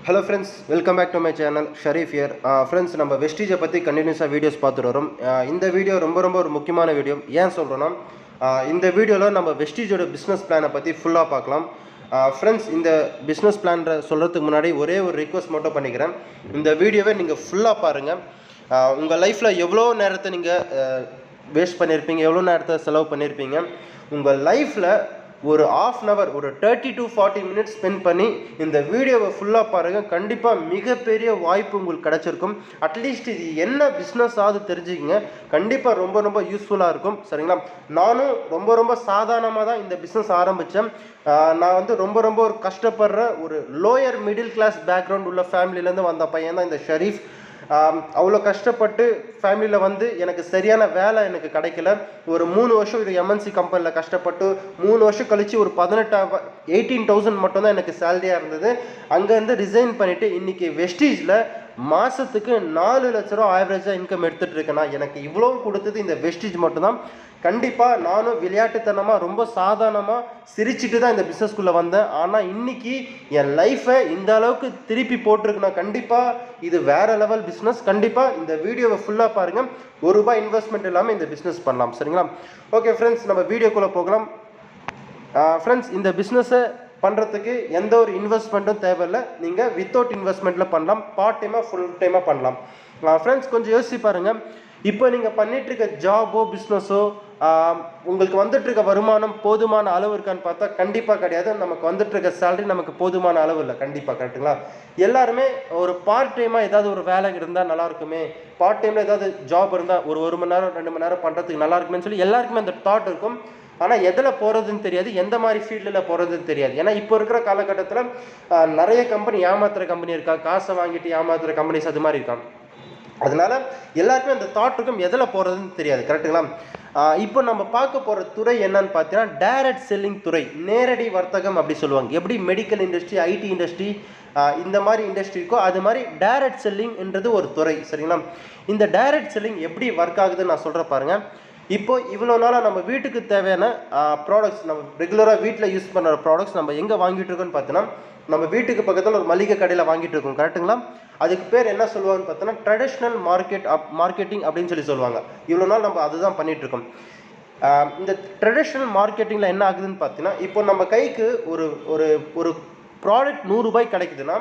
Hello friends, welcome back to my channel. Sharif year. Friends, நம்ம வெஸ்டீஜை பற்றி கண்டினியூஸாக வீடியோஸ் பார்த்துட்டு வரோம். இந்த வீடியோ ரொம்ப ஒரு முக்கியமான வீடியோ. ஏன் சொல்கிறோன்னா, இந்த வீடியோவில் நம்ம வெஸ்டீஜோட பிஸ்னஸ் பிளானை பற்றி ஃபுல்லாக பார்க்கலாம். ஃப்ரெண்ட்ஸ், இந்த பிஸ்னஸ் பிளான் சொல்கிறதுக்கு முன்னாடி ஒரே ஒரு ரிக்வஸ்ட் மட்டும் பண்ணிக்கிறேன். இந்த வீடியோவை நீங்கள் ஃபுல்லாக பாருங்கள். உங்கள் லைஃப்பில் எவ்வளோ நேரத்தை நீங்கள் வேஸ்ட் பண்ணியிருப்பீங்க, எவ்வளோ நேரத்தை செலவு பண்ணியிருப்பீங்க. உங்கள் லைஃப்பில் ஒரு ½ hour, ஒரு 30 to 40 minutes ஸ்பெண்ட் பண்ணி இந்த வீடியோவை ஃபுல்லாக பாருங்கள். கண்டிப்பாக மிகப்பெரிய வாய்ப்பு உங்களுக்கு கிடச்சிருக்கும். அட்லீஸ்ட் இது என்ன பிஸ்னஸ் ஆகுது தெரிஞ்சுக்கிங்க. கண்டிப்பாக ரொம்ப யூஸ்ஃபுல்லாக இருக்கும். சரிங்களா? நானும் ரொம்ப சாதாரணமாக தான் இந்த பிஸ்னஸ் ஆரம்பித்தேன். நான் வந்து ரொம்ப ஒரு கஷ்டப்படுற ஒரு லோயர் மிடில் கிளாஸ் பேக்ரவுண்ட் உள்ள ஃபேமிலியிலேருந்து வந்த பையன் தான் இந்த ஷரீஃப். அவ்வளோ கஷ்டப்பட்டு ஃபேமிலியில் வந்து எனக்கு சரியான வேலை எனக்கு கிடைக்கல. ஒரு 3 வருஷம் ஒரு எம்என்சி கம்பெனியில் கஷ்டப்பட்டு 3 வருஷம் கழித்து ஒரு 18,000 மட்டும்தான் எனக்கு சேலரியாக இருந்தது. அங்கேருந்து ரிசைன் பண்ணிவிட்டு இன்றைக்கி வெஸ்டீஜில் மாதத்துக்கு 4 லட்ச ரூபா ஆவரேஜாக இன்கம் எடுத்துகிட்டு இருக்கேன்னா எனக்கு இவ்வளோ கொடுத்தது இந்த வெஸ்டீஜ் மட்டும்தான். கண்டிப்பாக நானும் விளையாட்டுத்தனமாக ரொம்ப சாதாரணமாக சிரிச்சுட்டு தான் இந்த பிஸ்னஸ்குள்ளே வந்தேன். ஆனால் இன்றைக்கி என் லைஃப்பை இந்த அளவுக்கு திருப்பி போட்டிருக்குன்னா கண்டிப்பாக இது வேறு லெவல் பிஸ்னஸ். கண்டிப்பாக இந்த வீடியோவை ஃபுல்லாக பாருங்கள். ₹1 இன்வெஸ்ட்மெண்ட் இல்லாமல் இந்த பிஸ்னஸ் பண்ணலாம். சரிங்களா? ஓகே ஃப்ரெண்ட்ஸ், நம்ம வீடியோக்குள்ளே போகலாம். ஃப்ரெண்ட்ஸ், இந்த பிஸ்னஸை பண்ணுறதுக்கு எந்த ஒரு இன்வெஸ்ட்மெண்ட்டும் தேவையில்லை. நீங்கள் வித்தவுட் இன்வெஸ்ட்மெண்ட்டில் பண்ணலாம். பார்ட் டைமாக ஃபுல் டைமாக பண்ணலாம். ஃப்ரெண்ட்ஸ், கொஞ்சம் யோசிச்சு பாருங்கள். இப்போ நீங்கள் பண்ணிகிட்ருக்க ஜாபோ பிஸ்னஸோ உங்களுக்கு வந்துட்டுருக்க வருமானம் போதுமான அளவு இருக்கான்னு பார்த்தா கண்டிப்பாக கிடையாது. நமக்கு வந்துட்டுருக்க சேலரி நமக்கு போதுமான அளவு இல்லை. கண்டிப்பாக கரெக்டுங்களா? எல்லாருமே ஒரு பார்ட் டைமாக ஏதாவது ஒரு வேலை இருந்தால் நல்லாயிருக்குமே, பார்ட் டைமில் ஏதாவது ஜாப் இருந்தால் ஒரு மணி நேரம் 2 மணி நேரம் பண்ணுறதுக்கு நல்லா இருக்குமே சொல்லி எல்லாருக்குமே அந்த தாட் இருக்கும். ஆனால் எதில் போகிறதுன்னு தெரியாது, எந்த மாதிரி ஃபீல்டில் போகிறதுன்னு தெரியாது. ஏன்னா இப்போ இருக்கிற காலகட்டத்தில் நிறைய கம்பெனி ஏமாத்துகிற கம்பெனி இருக்கா, காசை வாங்கிட்டு ஏமாத்துகிற கம்பெனிஸ் அது மாதிரி இருக்காங்க. அதனால எல்லாருக்குமே அந்த தாட் இருக்கும், எதில் போகிறதுன்னு தெரியாது. கரெக்டுங்களா? இப்போ நம்ம பார்க்க போகிற துறை என்னன்னு பார்த்தீங்கன்னா டைரக்ட் செல்லிங் துறை, நேரடி வர்த்தகம் அப்படி சொல்லுவாங்க. எப்படி மெடிக்கல் இண்டஸ்ட்ரி, ஐடி இண்டஸ்ட்ரி, இந்த மாதிரி இண்டஸ்ட்ரி இருக்கோ அது மாதிரி டைரக்ட் செல்லிங்ன்றது ஒரு துறை. சரிங்களா? இந்த டைரக்ட் செல்லிங் எப்படி ஒர்க் ஆகுதுன்னு நான் சொல்கிறேன் பாருங்கள். இப்போ இவ்வளோ நாளாக நம்ம வீட்டுக்கு தேவையான ப்ராடக்ட்ஸ், நம்ம ரெகுலராக வீட்டில் யூஸ் பண்ணுற ப்ராடக்ட்ஸ் நம்ம எங்கே வாங்கிட்டு இருக்கோன்னு பார்த்தோன்னா நம்ம வீட்டுக்கு பக்கத்தில் ஒரு மளிகை கடையில் வாங்கிட்டு இருக்கோம். கரெக்டுங்களா? அதுக்கு பேர் என்ன சொல்லுவாங்கன்னு பார்த்தோன்னா ட்ரெடிஷ்னல் மார்க்கெட்டிங் அப்படின்னு சொல்லுவாங்க. இவ்வளோ நாள் நம்ம அதுதான் பண்ணிகிட்ருக்கோம். இந்த ட்ரெடிஷ்னல் மார்க்கெட்டிங்கில் என்ன ஆகுதுன்னு பார்த்தீங்கன்னா, இப்போ நம்ம கைக்கு ஒரு ஒரு ஒரு ப்ராடக்ட் ₹100 கிடைக்குதுன்னா,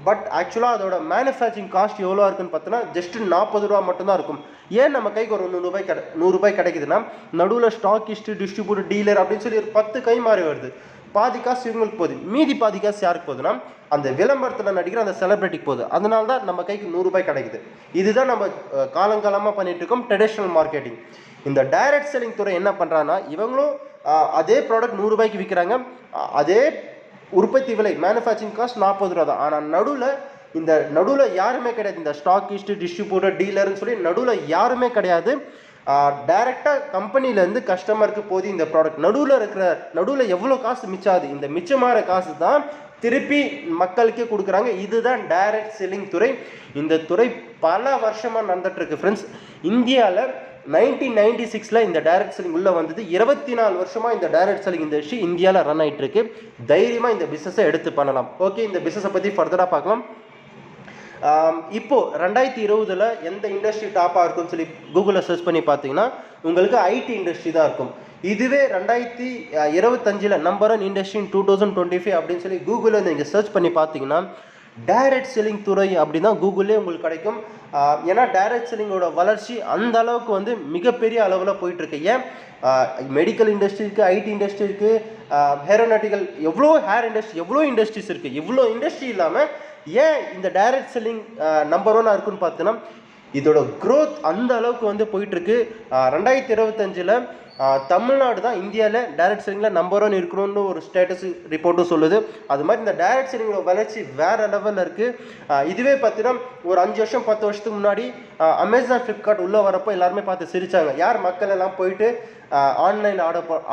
பட் ஆக்சுவலாக அதோட மேனுஃபேக்சரிங் காஸ்ட் எவ்வளோ இருக்குன்னு பார்த்தோன்னா ஜஸ்ட் ₹40 மட்டும்தான் இருக்கும். ஏன் நம்ம கைக்கு ஒரு ₹100 கிடைக்குதுன்னா, நடுவில் ஸ்டாக்கிஸ்ட்டு, டிஸ்ட்ரிபியூட்டர், டீலர் அப்படின்னு சொல்லி ஒரு 10 கை மாறி வருது. பாதி காசு இவங்களுக்கு போகுது, மீதி பாதி காசு யாருக்கு போகுதுன்னா அந்த விளம்பரத்தில் நடிக்கிற அந்த செலிபிரிட்டிக்கு போகுது. அதனால தான் நம்ம கைக்கு ₹100 கிடைக்குது. இதுதான் நம்ம காலங்காலமாக பண்ணிட்டு இருக்கோம் ட்ரெடிஷ்னல் மார்க்கெட்டிங். இந்த டைரக்ட் செல்லிங் துறை என்ன பண்ணுறாங்கன்னா, இவங்களும் அதே ப்ராடக்ட் ₹100 விற்கிறாங்க. அதே உற்பத்தி விலை மேனுஃபேக்சரிங் காஸ்ட் ₹40 தான். ஆனால் நடுவில் யாருமே கிடையாது. இந்த ஸ்டாக்கிஸ்ட், டிஸ்ட்ரிபியூட்டர், டீலர்னு சொல்லி நடுவில் யாருமே கிடையாது. டைரெக்டாக கம்பெனிலேருந்து கஸ்டமருக்கு போது இந்த ப்ராடக்ட். நடுவில் எவ்வளோ காசு மிச்சாது, இந்த மிச்சமான காசு தான் திருப்பி மக்களுக்கே கொடுக்குறாங்க. இதுதான் டைரக்ட் செல்லிங் துறை. இந்த துறை பல வருஷமாக நடந்துகிட்ருக்கு ஃப்ரெண்ட்ஸ். இந்தியாவில் 1996 இந்த டைரக்ட் செல்லிங் உள்ளே வந்தது. 24 வருஷமாக இந்த டைரக்ட் செல்லிங் இண்டஸ்ட்ரி இந்தியாவில் ரன் ஆகிட்டு இருக்கு. தைரியமாக இந்த பிஸ்னஸை எடுத்து பண்ணலாம். ஓகே, இந்த பிஸ்னஸை பற்றி ஃபர்தராக பார்க்கலாம். இப்போது 2020 எந்த இண்டஸ்ட்ரி டாப்பாக இருக்குன்னு சொல்லி கூகுளில் சர்ச் பண்ணி பார்த்தீங்கன்னா உங்களுக்கு ஐடி இண்டஸ்ட்ரி தான் இருக்கும். இதுவே 2025 நம்பர் 1 இண்டஸ்ட்ரி இன் 2025 அப்படின்னு சொல்லி கூகுளில் நீங்கள் சர்ச் பண்ணி பார்த்தீங்கன்னா டைரக்ட் செல்லிங் துறை அப்படி தான் கூகுளே உங்களுக்கு கிடைக்கும். ஏன்னா டைரக்ட் செல்லிங்கோட வளர்ச்சி அந்த அளவுக்கு வந்து மிகப்பெரிய அளவில் போயிட்டுருக்கு. ஏன் மெடிக்கல் இண்டஸ்ட்ரி இருக்குது, ஐடி இண்டஸ்ட்ரி இருக்குது, ஏரோநாட்டிக்கல், எவ்வளோ இண்டஸ்ட்ரீஸ் இருக்குது. இவ்வளோ இண்டஸ்ட்ரி இல்லாமல் ஏன் இந்த டைரக்ட் செல்லிங் நம்பர் 1 இருக்குன்னு பார்த்தோன்னா இதோட க்ரோத் அந்த அளவுக்கு வந்து போயிட்டுருக்கு. 2025 தமிழ்நாடு தான் இந்தியாவில் டைரக்ட் செல்லிங்கில் நம்பர் 1 இருக்கணும்னு ஒரு ஸ்டேட்டஸ் ரிப்போர்ட்டும் சொல்லுது. அது மாதிரி இந்த டைரக்ட் செல்லிங்கோட வளர்ச்சி வேறு லெவலில் இருக்குது. இதுவே பார்த்தீங்கன்னா ஒரு 5 வருஷம் 10 வருஷத்துக்கு முன்னாடி அமேசான், ஃப்ளிப்கார்ட் உள்ளே வரப்போ எல்லாருமே பார்த்து சிரித்தாங்க. யார் மக்கள் எல்லாம் போயிட்டு ஆன்லைனில்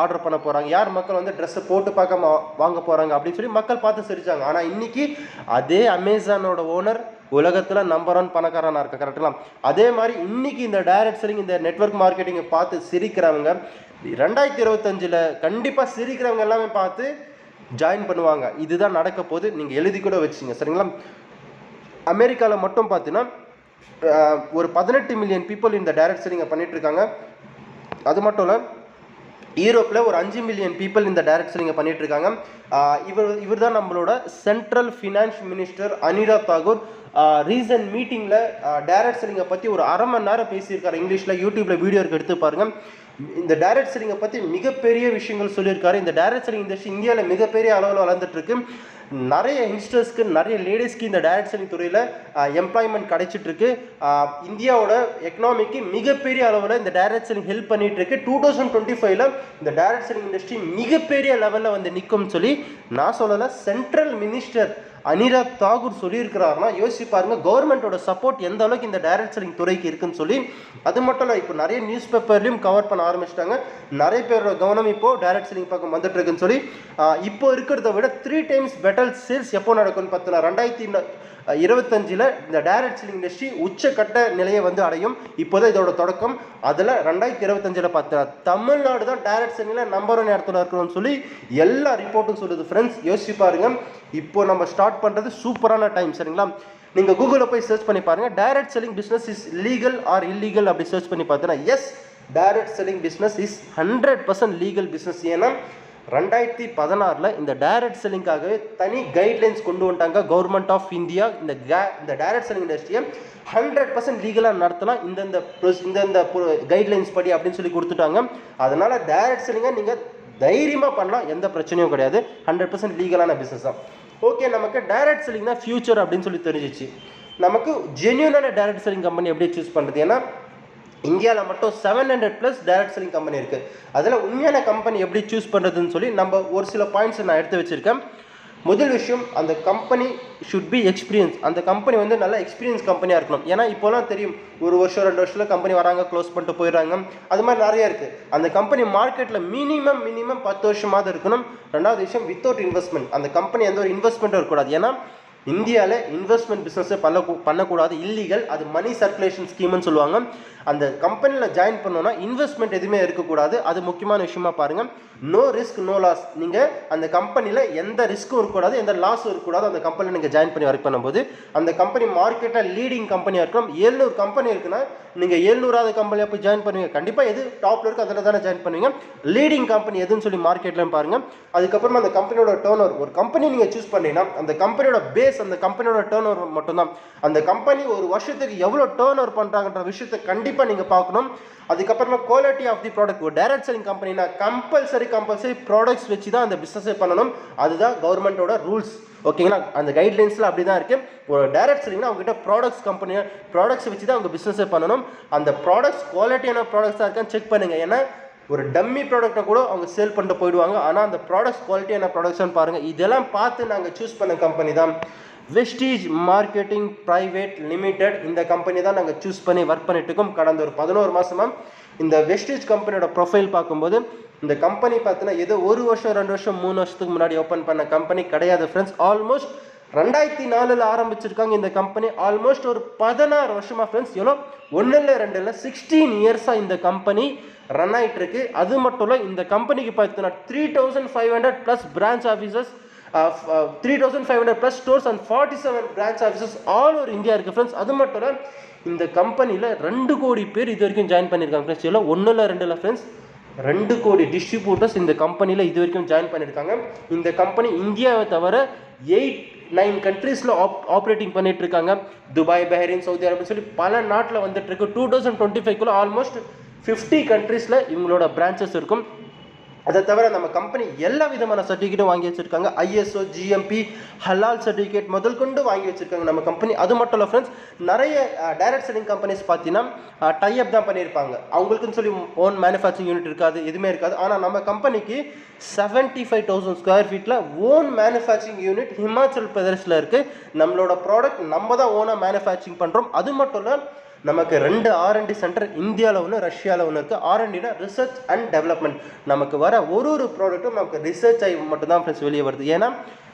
ஆர்டர் பண்ண போகிறாங்க, யார் மக்கள் வந்து ட்ரெஸ்ஸை போட்டு பார்க்க வாங்க போகிறாங்க அப்படின்னு சொல்லி மக்கள் பார்த்து சிரித்தாங்க. ஆனால் இன்றைக்கி அதே அமேசானோட ஓனர் உலகத்தில் நம்பர் 1 பணக்காரனாக இருக்க. கரெக்டுங்களா? அதே மாதிரி இன்றைக்கி இந்த டைரக்ட் செல்லிங், இந்த நெட்வொர்க் மார்க்கெட்டிங்கை பார்த்து சிரிக்கிறவங்க 2025 கண்டிப்பாக சிரிக்கிறவங்க எல்லாமே பார்த்து ஜாயின் பண்ணுவாங்க. இதுதான் நடக்க போது, நீங்கள் எழுதி கூட வச்சுங்க சரிங்களா. அமெரிக்காவில் மட்டும் பார்த்தீங்கன்னா ஒரு 18 மில்லியன் பீப்புள் இந்த டைரக்ட் செல்லிங்கை பண்ணிட்டு இருக்காங்க. அது மட்டும் இல்லை, யூரோப்பில் ஒரு 5 மில்லியன் பீப்புள் இந்த டைரக்ட் செல்லிங்கை பண்ணிட்டு இருக்காங்க. இவர் தான் நம்மளோட central finance minister Anurag Thakur. Recent மீட்டிங்கில் டைரக்ட் செல்லிங்கை பற்றி ஒரு அரை மணி நேரம் பேசியிருக்காரு இங்கிலீஷில். யூடியூப்பில் வீடியோ இருக்கு, எடுத்து பாருங்கள். இந்த டைரக்ட் செல்லிங்கை பற்றி மிகப்பெரிய விஷயங்கள் சொல்லியிருக்காரு. இந்த டைரக்ட் செல்லிங் இண்டஸ்ட்ரி இந்தியாவில் மிகப்பெரிய அளவில் வளர்ந்துட்டு இருக்கு. நிறைய யங்ஸ்டர்ஸ்க்கு, நிறைய லேடிஸ்க்கு இந்த டைரக்ட் செல்லிங் துறையில் எம்ப்ளாய்மெண்ட் கிடைச்சிட்டு இருக்கு. இந்தியாவோட எக்கனாமிக்கு மிகப்பெரிய அளவில் இந்த டைரக்ட் செல்லிங் ஹெல்ப் பண்ணிட்டு இருக்கு. 2025 இந்த டைரக்ட் செல்லிங் இண்டஸ்ட்ரி மிகப்பெரிய லெவலில் வந்து நிற்கும்னு சொல்லி நான் சொல்லலை, சென்ட்ரல் மினிஸ்டர் அனிராக் தாக்கூர் சொல்லியிருக்கிறாருன்னா யோசிச்சு பாருங்க, கவர்மெண்ட்டோட சப்போர்ட் எந்த அளவுக்கு இந்த டைரக்ட் செல்லிங் துறைக்கு இருக்குன்னு சொல்லி. அது மட்டும் இல்லை, இப்போ நிறைய நியூஸ் பேப்பர்லையும் கவர் பண்ண ஆரம்பிச்சிட்டாங்க. நிறைய பேரோட கவனம் இப்போ டைரக்ட் செல்லிங் பக்கம் வந்துட்டு இருக்குன்னு சொல்லி. இப்போ இருக்கிறத விட 3 times பெட்டர் சேல்ஸ் எப்போ நடக்கும்னு பார்த்தீங்கன்னா 2025 இந்த டைரக்ட் செல்லிங் இண்டஸ்ட்ரி உச்சக்கட்ட நிலையை வந்து அடையும். இப்போதான் இதோட தொடக்கம். அதில் 2025 பார்த்தா தமிழ்நாடு தான் டைரக்ட் செல்லிங்கில் நம்பர் 1 இடத்துல இருக்கணும்னு சொல்லி எல்லா ரிப்போர்ட்டும் சொல்லுது. ஃப்ரெண்ட்ஸ் யோசிச்சு பாருங்க, இப்போ நம்ம ஸ்டார்ட் பண்ணுறது சூப்பரான டைம் சரிங்களா. நீங்கள் கூகுளில் போய் சர்ச் பண்ணி பாருங்கள், direct selling business is legal or illegal அப்படி சர்ச் பண்ணி பார்த்தீங்கன்னா yes, direct selling business is 100% legal business. ஏன்னா 2016 இந்த டைரக்ட் செல்லிங்காகவே தனி கைட்லைன்ஸ் கொண்டு வந்துட்டாங்க கவர்மெண்ட் ஆஃப் இந்தியா. இந்த டைரக்ட் செல்லிங் இண்டஸ்ட்ரியை 100% லீகலாக நடத்தலாம் இந்த கைட்லைன்ஸ் படி அப்படின்னு சொல்லி கொடுத்துட்டாங்க. அதனால டைரக்ட் செல்லிங்கை நீங்கள் தைரியமாக பண்ணலாம், எந்த பிரச்சனையும் கிடையாது. 100% லீகலான பிஸ்னஸ் தான். ஓகே, நமக்கு டைரக்ட் செல்லிங் தான் ஃபியூச்சர் அப்படின்னு சொல்லி தெரிஞ்சிச்சு. நமக்கு ஜென்யூனான டைரக்ட் செல்லிங் கம்பெனி எப்படி சூஸ் பண்ணுறது? ஏன்னா இந்தியாவில் மட்டும் 700+ டைரக்ட் செல்லிங் கம்பெனி இருக்குது. அதில் உண்மையான கம்பெனி எப்படி சூஸ் பண்ணுறதுன்னு சொல்லி நம்ம ஒரு சில பாயிண்ட்ஸ் நான் எடுத்து வச்சுருக்கேன். முதல் விஷயம், அந்த கம்பெனி ஷுட் பி எக்ஸ்பீரியன்ஸ். அந்த கம்பெனி வந்து நல்ல எக்ஸ்பீரியன்ஸ் கம்பெனியாக இருக்கணும். ஏன்னா இப்போலாம் தெரியும், 1 வருஷம் 2 வருஷத்தில் கம்பெனி வராங்க, க்ளோஸ் பண்ணிட்டு போயிடுறாங்க. அது மாதிரி நிறைய இருக்குது. அந்த கம்பெனி மார்க்கெட்டில் மினிமம் 10 வருஷமாவது இருக்கணும். ரெண்டாவது விஷயம், வித்தவுட் இன்வெஸ்ட்மெண்ட். அந்த கம்பெனி எந்த ஒரு இன்வெஸ்ட்மெண்ட்டும் இருக்கக்கூடாது. ஏன்னா இந்தியாவில் இன்வெஸ்ட்மெண்ட் பிஸ்னஸை பண்ணக்கூடாது, இல்லீகல். அது மணி சர்க்குலேஷன் ஸ்கீம்னு சொல்லுவாங்க. அந்த கம்பெனியில் ஜாயின் பண்ணோன்னா இன்வெஸ்ட்மெண்ட் எதுவுமே இருக்கக்கூடாது. அது முக்கியமான விஷயமா பாருங்கள். No risk no loss. நீங்கள் அந்த கம்பெனியில் எந்த ரிஸ்க்கும் இருக்கக்கூடாது, எந்த லாஸும் இருக்கக்கூடாது. அந்த கம்பெனியில் நீங்கள் ஜாயின் பண்ணி ஒர்க் பண்ணும்போது அந்த கம்பெனி மார்க்கெட்டில் லீடிங் கம்பெனியாக இருக்கணும். 700 கம்பெனி இருக்குன்னா நீங்கள் 700வது கம்பெனியாக போய் ஜாயின் பண்ணுவீங்க. கண்டிப்பாக எது டாப்பில் இருக்குது அதில் தானே ஜாயின் பண்ணுவீங்க. லீடிங் கம்பெனி எதுன்னு சொல்லி மார்க்கெட்டில் பாருங்கள். அதுக்கப்புறமா அந்த கம்பெனியோட டர்ன் ஓவர். ஒரு கம்பெனி நீங்கள் சூஸ் பண்ணீங்கன்னா அந்த கம்பெனியோட பேஸ், அந்த கம்பெனியோட டர்ன் ஓவர் மட்டும்தான். அந்த கம்பெனி ஒரு வருஷத்துக்கு எவ்வளோ டர்ன் ஓவர் பண்ணுறாங்கன்ற விஷயத்தை கண்டிப்பாக நீங்கள் பார்க்கணும். அதுக்கப்புறமா குவாலிட்டி ஆஃப் தி ப்ராடக்ட். ஒரு டைரக்ட் செல்லிங் கம்பெனினா கம்பல்சரி ப்ராடக்ட்ஸ் வச்சு தான் அந்த பிஸ்னஸே பண்ணணும். அதுதான் கவர்மெண்ட்டோட ரூல்ஸ். ஓகேங்களா, அந்த கைட்லைன்ஸில் அப்படி தான் இருக்குது. ஒரு டைரக்ட் செல்லிங்னா அவங்ககிட்ட ப்ராடக்ட்ஸ் வச்சு தான் அவங்க பிஸ்னஸே பண்ணணும். அந்த ப்ராடக்ட்ஸ் குவாலிட்டியான ப்ராடக்ட்ஸாக இருக்கான்னு செக் பண்ணுங்கள். ஏன்னா ஒரு டம்மி ப்ராடக்ட்டை கூட அவங்க சேல் பண்ணிட்டு போயிடுவாங்க. ஆனால் அந்த ப்ராடக்ட்ஸ் குவாலிட்டியான ப்ராடக்ட்ஸ்னு பாருங்கள். இதெல்லாம் பார்த்து நாங்கள் சூஸ் பண்ண கம்பெனி தான் வெஸ்டீஜ் மார்க்கெட்டிங் பிரைவேட் லிமிடெட். இந்த கம்பெனி தான் நாங்கள் சூஸ் பண்ணி ஒர்க் பண்ணிட்டு இருக்கோம் கடந்த ஒரு 11 மாதமாக. இந்த வெஸ்டீஜ் கம்பெனியோட ப்ரொஃபைல் பார்க்கும்போது இந்த கம்பெனி பார்த்தீங்கன்னா ஏதோ 1 வருஷம் 2 வருஷம் 3 வருஷத்துக்கு முன்னாடி ஓப்பன் பண்ண கம்பெனி கிடையாது ஃப்ரெண்ட்ஸ். ஆல்மோஸ்ட் 2004 ஆரம்பிச்சிருக்காங்க இந்த கம்பெனி. ஆல்மோஸ்ட் ஒரு 16 வருஷமாக ஃப்ரெண்ட்ஸ். எவ்வளோ 1 இல்லை 2 இல்லை 16 இயர்ஸாக இந்த கம்பெனி ரன் ஆகிட்டு இருக்கு. அது மட்டும் இல்லை, இந்த கம்பெனிக்கு பார்த்தீங்கன்னா 3500+ branch offices, 3500+ stores and 47 branch offices all over India இருக்குது ஃப்ரெண்ட்ஸ். அது மட்டும் இல்லை, இந்த கம்பெனியில் 2 கோடி பேர் இது வரைக்கும் ஜாயின் பண்ணியிருக்காங்க ஃப்ரெண்ட்ஸ். எவ்வளோ 1 இல்லை 2 இல்லை ஃப்ரெண்ட்ஸ், 2 கோடி டிஸ்ட்ரிபியூட்டர்ஸ் இந்த கம்பெனியில் இது வரைக்கும் ஜாயின் பண்ணியிருக்காங்க. இந்த கம்பெனி இந்தியாவை தவிர 8-9 கண்ட்ரீஸில் ஆப்ரேட்டிங் பண்ணிட்டு இருக்காங்க. துபாய், பஹ்ரைன், சவுதி அரேபியா சொல்லி பல நாட்டில் வந்துட்டு இருக்கு. 2025 ஆல்மோஸ்ட் 50 கண்ட்ரீஸில் இவங்களோட பிரான்ச்சஸ் இருக்கும். அதை தவிர நம்ம கம்பெனி எல்லா விதமான சர்டிஃபிகேட்டும் வாங்கி வச்சுருக்காங்க. ISO, GMP, ஹலால் சர்டிஃபிகேட் முதல் கொண்டு வாங்கி வச்சுருக்காங்க நம்ம கம்பெனி. அது மட்டும் இல்லை ஃப்ரெண்ட்ஸ், நிறைய டைரக்ட் செல்லிங் கம்பெனிஸ் பார்த்தீங்கன்னா டைப் தான் பண்ணியிருப்பாங்க. அவங்களுக்குன்னு சொல்லி ஓன் மேனுஃபேக்சரிங் யூனிட் இருக்காது, எதுவுமே இருக்காது. ஆனால் நம்ம கம்பெனிக்கு 75,000 ஸ்கொயர் ஃபீட்டில் ஓன் மேனுஃபேக்சரிங் யூனிட் ஹிமாச்சல் பிரதேஷில் இருக்குது. நம்மளோட ப்ராடக்ட் நம்ம தான் ஓனாக மேனுஃபேக்சரிங் பண்ணுறோம். அது மட்டும் இல்லை, நமக்கு 2 R&D சென்டர் இந்தியாவில் ஒன்று, ரஷ்யாவில் ஒன்று இருக்குது. R&Dனா ரிசர்ச் அண்ட் டெவலப்மெண்ட். நமக்கு வர ஒரு ப்ராடக்ட்டும் நமக்கு ரிசர்ச் ஆகி மட்டும்தான் ஃப்ரெண்ட்ஸ் வெளியே வருது. ஏன்னா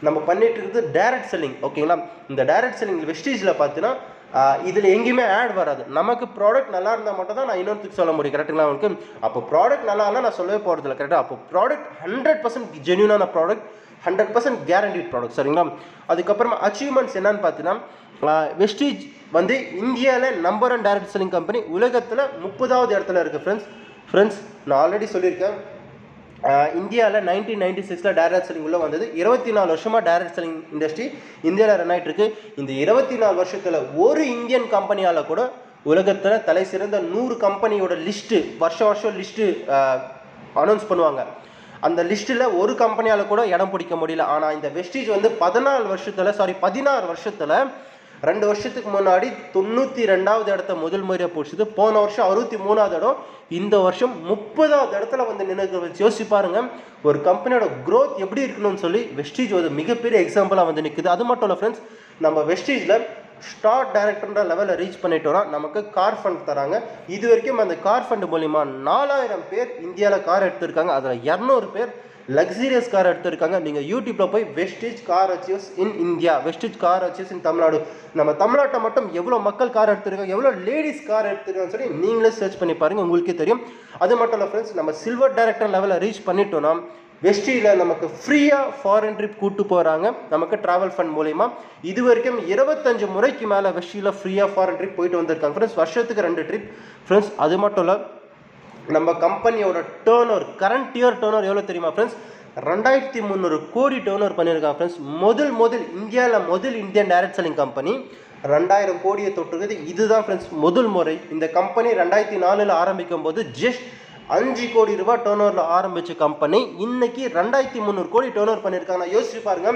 நம்ம பண்ணிட்டு இருக்குது டைரக்ட் செல்லிங். ஓகேங்களா, இந்த டைரக்ட் செல்லிங் வெஸ்டீஜில் பார்த்தீங்கன்னா இதில் எங்கேயுமே ஆட் வராது. நமக்கு ப்ராடக்ட் நல்லா இருந்தால் மட்டும் தான் நான் இன்னொருத்துக்கு சொல்ல முடியும். கரெக்டுங்களா உங்களுக்கு? அப்போ ப்ராடக்ட் நல்லா இருந்தால் நான் சொல்லவே போகிறதில்ல. கரெக்டாக? அப்போ ப்ராடக்ட் 100% ஜென்யூனான ப்ராடக்ட், 100% கேரண்டிட் ப்ராடக்ட் சரிங்களா. அதுக்கப்புறமா அச்சீவ்மெண்ட்ஸ் என்னன்னு பார்த்தீங்கன்னா வெஸ்டீஜ் வந்து இந்தியாவில் நம்பர் 1 டைரக்ட் செல்லிங் கம்பெனி, உலகத்தில் 30வது இடத்துல இருக்குது ஃப்ரெண்ட்ஸ். நான் ஆல்ரெடி சொல்லியிருக்கேன், இந்தியாவில் 1996 டைரக்ட் செல்லிங் உள்ளே வந்தது. 24 வருஷமாக டைரக்ட் செல்லிங் இண்டஸ்ட்ரி இந்தியாவில் ரன் ஆகிட்டு இருக்கு. இந்த 24 வருஷத்தில் ஒரு இந்தியன் கம்பெனியால் கூட உலகத்தில் தலை சிறந்த 100 கம்பெனியோட லிஸ்ட்டு வருஷம் லிஸ்ட்டு அனௌன்ஸ் பண்ணுவாங்க. அந்த லிஸ்ட்டில் ஒரு கம்பெனியால் கூட இடம் பிடிக்க முடியல. ஆனால் இந்த வெஸ்டீஜ் வந்து 16 வருஷத்தில் 2 வருஷத்துக்கு முன்னாடி 92வது இடத்த முதல் முறையாக பிடிச்சது. போன வருஷம் 63வது இடம், இந்த வருஷம் 30வது இடத்துல வந்து நின்று யோசிச்சு பாருங்க ஒரு கம்பெனியோட க்ரோத் எப்படி இருக்கணும்னு சொல்லி வெஸ்டீஜ் ஒரு மிகப்பெரிய எக்ஸாம்பிளாக வந்து நிற்குது. அது மட்டும் இல்லை ஃப்ரெண்ட்ஸ், நம்ம வெஸ்டீஜில் ஸ்டார் டைரக்டர்ன்ற லெவலில் ரீச் பண்ணிட்டோம்னா நமக்கு கார் ஃபண்ட் தராங்க. இது வரைக்கும் அந்த கார் ஃபண்ட் மூலிமா 4000 பேர் இந்தியாவில் கார் எடுத்திருக்காங்க. அதில் 200 பேர் லக்ஸீரியஸ் கார் எடுத்திருக்காங்க. நீங்கள் யூடியூப்பில் போய் Vestige car achieves in India, Vestige car achieves in Tamil Nadu, நம்ம தமிழ்நாட்டில் மட்டும் எவ்வளோ மக்கள் கார் எடுத்திருக்காங்க, எவ்வளோ லேடிஸ் கார் எடுத்திருக்காங்கன்னு சொல்லி நீங்களே சர்ச் பண்ணி பாருங்கள், உங்களுக்கே தெரியும். அது மட்டும் இல்லை ஃப்ரெண்ட்ஸ், நம்ம சில்வர் டைரக்டர் லெவலில் ரீச் பண்ணிட்டோம்னா வெஸ்டீஜில் நமக்கு ஃப்ரீயாக ஃபாரின் ட்ரிப் கூப்பிட்டு போகிறாங்க நமக்கு ட்ராவல் ஃபண்ட் மூலிமா. இது வரைக்கும் 25 முறைக்கு மேலே வெஸ்டீஜில் ஃப்ரீயாக ஃபாரின் ட்ரிப் போயிட்டு வந்திருக்காங்க ஃப்ரெண்ட்ஸ். வருஷத்துக்கு 2 ட்ரிப் ஃப்ரெண்ட்ஸ். அது மட்டும் இல்லை, நம்ம கம்பெனியோட டர்ன் கரண்ட் இயர் டர்ன் எவ்வளோ தெரியுமா ஃப்ரெண்ட்ஸ்? 2300 கோடி டர்ன் பண்ணியிருக்காங்க ஃப்ரெண்ட்ஸ். முதல் இந்தியாவில் முதல் இந்தியன் டைரக்ட் செல்லிங் கம்பெனி 2000 கோடியை தொட்டுருக்குது. இதுதான் ஃப்ரெண்ட்ஸ் முதல் முறை. இந்த கம்பெனி 2004 ஆரம்பிக்கும் போது ஜஸ்ட் 5 கோடி ரூபாய் டர்ன் ஓவரில் ஆரம்பித்த கம்பெனி இன்னைக்கு 2300 கோடி டர்ன் ஓவர் பண்ணியிருக்காங்க. நான் யோசிச்சு பாருங்க,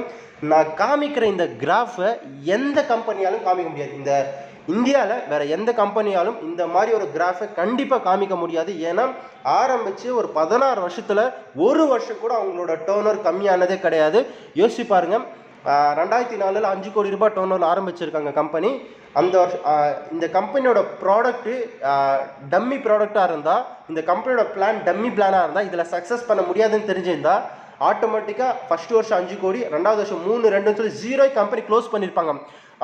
நான் காமிக்கிற இந்த கிராஃபை எந்த கம்பெனியாலும் காமிக்க முடியாது. இந்த இந்தியாவில் வேறு எந்த கம்பெனியாலும் இந்த மாதிரி ஒரு கிராஃபை கண்டிப்பாக காமிக்க முடியாது. ஏன்னா ஆரம்பித்து ஒரு 16 வருஷத்தில் ஒரு வருஷம் கூட அவங்களோட டர்ன் ஓவர் கம்மியானதே கிடையாது. யோசிச்சு பாருங்கள், 2004 5 கோடி ரூபாய் டர்ன் ஓவர் ஆரம்பிச்சிருக்காங்க கம்பெனி. அந்த வருஷம் இந்த கம்பெனியோட ப்ராடக்ட்டு டம்மி ப்ராடக்டாக இருந்தால், இந்த கம்பெனியோட பிளான் டம்மி பிளானாக இருந்தால், இதில் சக்ஸஸ் பண்ண முடியாதுன்னு தெரிஞ்சிருந்தால் ஆட்டோமேட்டிக்காக ஃபஸ்ட்டு வருஷம் 5 கோடி, 2வது வருஷம் 3, 2ன்னு சொல்லி 0 கம்பெனி க்ளோஸ் பண்ணியிருப்பாங்க.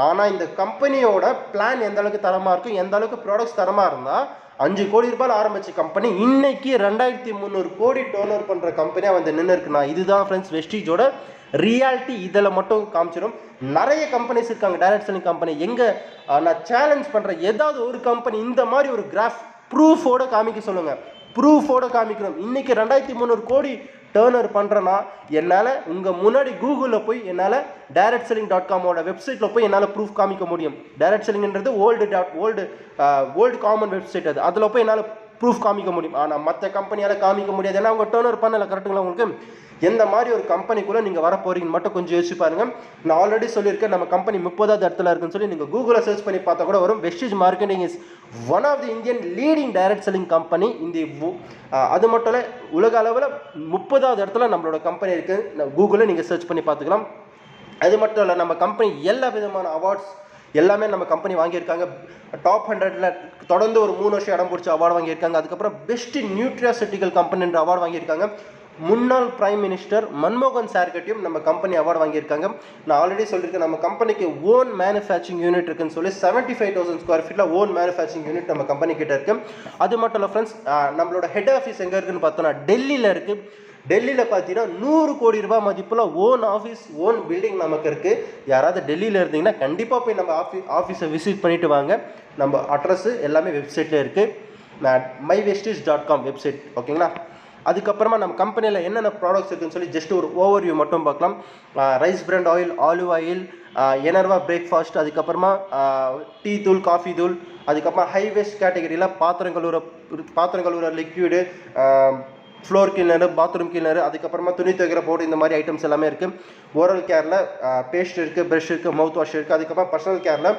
ஆனால் இந்த கம்பெனியோட பிளான் எந்த அளவுக்கு தரமாக இருக்கும், எந்த அளவுக்கு ப்ராடக்ட்ஸ் தரமாக இருந்தால் 5 கோடி ரூபாய் ஆரம்பித்த கம்பெனி இன்னைக்கு 2300 கோடி டர்ன் ஓவர் பண்ணுற கம்பெனியாக வந்து நின்று இருக்குண்ணா. இதுதான் ஃப்ரெண்ட்ஸ் வெஸ்டீஜோட ரியாலிட்டி. இதில் மட்டும் காமிச்சிடும். நிறைய கம்பெனிஸ் இருக்காங்க டைரக்ட் செல்லிங் கம்பெனி. எங்கே நான் சேலஞ்ச் பண்ணுறேன், ஏதாவது ஒரு கம்பெனி இந்த மாதிரி ஒரு கிராஃப் ப்ரூஃபோடு காமிக்க சொல்லுங்கள். ப்ரூஃபோடு காமிக்கணும். இன்றைக்கி 2300 கோடி டர்ன் ஓவர் பண்ணுறேன்னா என்னால் உங்கள் முன்னாடி கூகுளில் போய் என்னால் directselling.com வெப்சைட்டில் போய் என்னால் ப்ரூஃப் காமிக்க முடியும். டைரக்ட் செல்லிங்ன்றது ஓல்டு காமன் வெப்சைட், அதில் போய் என்னால் ப்ரூஃப் காமிக்க முடியும். ஆனால் மற்ற கம்பெனியால் காமிக்க முடியாது. ஏன்னா அவங்க டர்ன் ஓவர் பண்ணலை. கரெக்டுங்களா? உங்களுக்கு எந்த மாதிரி ஒரு கம்பெனிக்குள்ளே நீங்கள் வர போகிறீங்கன்னு மட்டும் கொஞ்சம் யோசிச்சு பாருங்கள். நான் ஆல்ரெடி சொல்லியிருக்கேன், நம்ம கம்பெனி 30வது இடத்துல இருக்குன்னு சொல்லி நீங்கள் கூகுளில் சர்ச் பண்ணி பார்த்தா கூட வரும். Vestige marketing is one of the Indian leading direct selling company இந்த அது மட்டும் இல்லை, உலக அளவில் 30வது இடத்துல நம்மளோட கம்பெனி இருக்குது. கூகுளில் நீங்கள் சர்ச் பண்ணி பார்த்துக்கலாம். அது மட்டும் இல்லை, நம்ம கம்பெனி எல்லா விதமான அவார்ட்ஸ் எல்லாமே நம்ம கம்பெனி வாங்கியிருக்காங்க. டாப் 100ல் தொடர்ந்து ஒரு 3 வருஷம் இடம் பிடிச்ச அவார்டு வாங்கியிருக்காங்க. அதுக்கப்புறம் பெஸ்ட் நியூட்ரியாசூட்டிக்கல் கம்பெனின்ற அவார்டு வாங்கியிருக்காங்க. முன்னாள் பிரைம் மினிஸ்டர் மன்மோகன் சார்கிட்டையும் நம்ம கம்பெனி அவார்டு வாங்கியிருக்காங்க. நான் ஆல்ரெடி சொல்லியிருக்கேன், நம்ம கம்பெனிக்கு ஓன் மேனுஃபேக்சரிங் யூனிட் இருக்குன்னு சொல்லி 75,000 ஸ்கொயர் ஃபீட்டில் ஓன் மேனுஃபேக்சரிங் யூனிட் நம்ம கம்பெனி கிட்ட இருக்குது. அது மட்டும் இல்லை ஃப்ரெண்ட்ஸ், நம்மளோட ஹெட் ஆஃபீஸ் எங்கே இருக்குன்னு பார்த்தோன்னா டெல்லியில் இருக்குது. டெல்லியில் பார்த்தீங்கன்னா 100 கோடி ரூபாய் மதிப்பில் ஓன் ஆஃபீஸ், ஓன் பில்டிங் நமக்கு இருக்குது. யாராவது டெல்லியில் இருந்தீங்கன்னா கண்டிப்பாக போய் நம்ம ஆஃபீஸை விசிட் பண்ணிவிட்டு வாங்க. நம்ம அட்ரஸ்ஸு எல்லாமே வெப்சைட்டில் இருக்குது, myvestige.com வெப்சைட். ஓகேங்களா? அதுக்கப்புறமா நம்ம கம்பெனியில் என்னென்ன ப்ராடக்ட்ஸ் இருக்குன்னு சொல்லி ஜஸ்ட் ஒரு ஓவர்வியூ மட்டும் பார்க்கலாம். Rice brand oil, olive oil, எனர்வா பிரேக்ஃபாஸ்ட், அதுக்கப்புறமா டீ தூள், காஃபி தூள், அதுக்கப்புறமா ஹை வேஸ்ட் கேட்டகரியில் பாத்திரம் கழுவுற liquid, floor cleaner, bathroom cleaner, அதுக்கப்புறமா துணி துவைக்கிற பவுடர், இந்த மாதிரி ஐட்டம்ஸ் எல்லாமே இருக்குது. ஓரல் கேரில் பேஸ்ட் இருக்குது, ப்ரஷ் இருக்குது, மவுத் வாஷ் இருக்குது. அதுக்கப்புறம் பர்சனல் கேரில்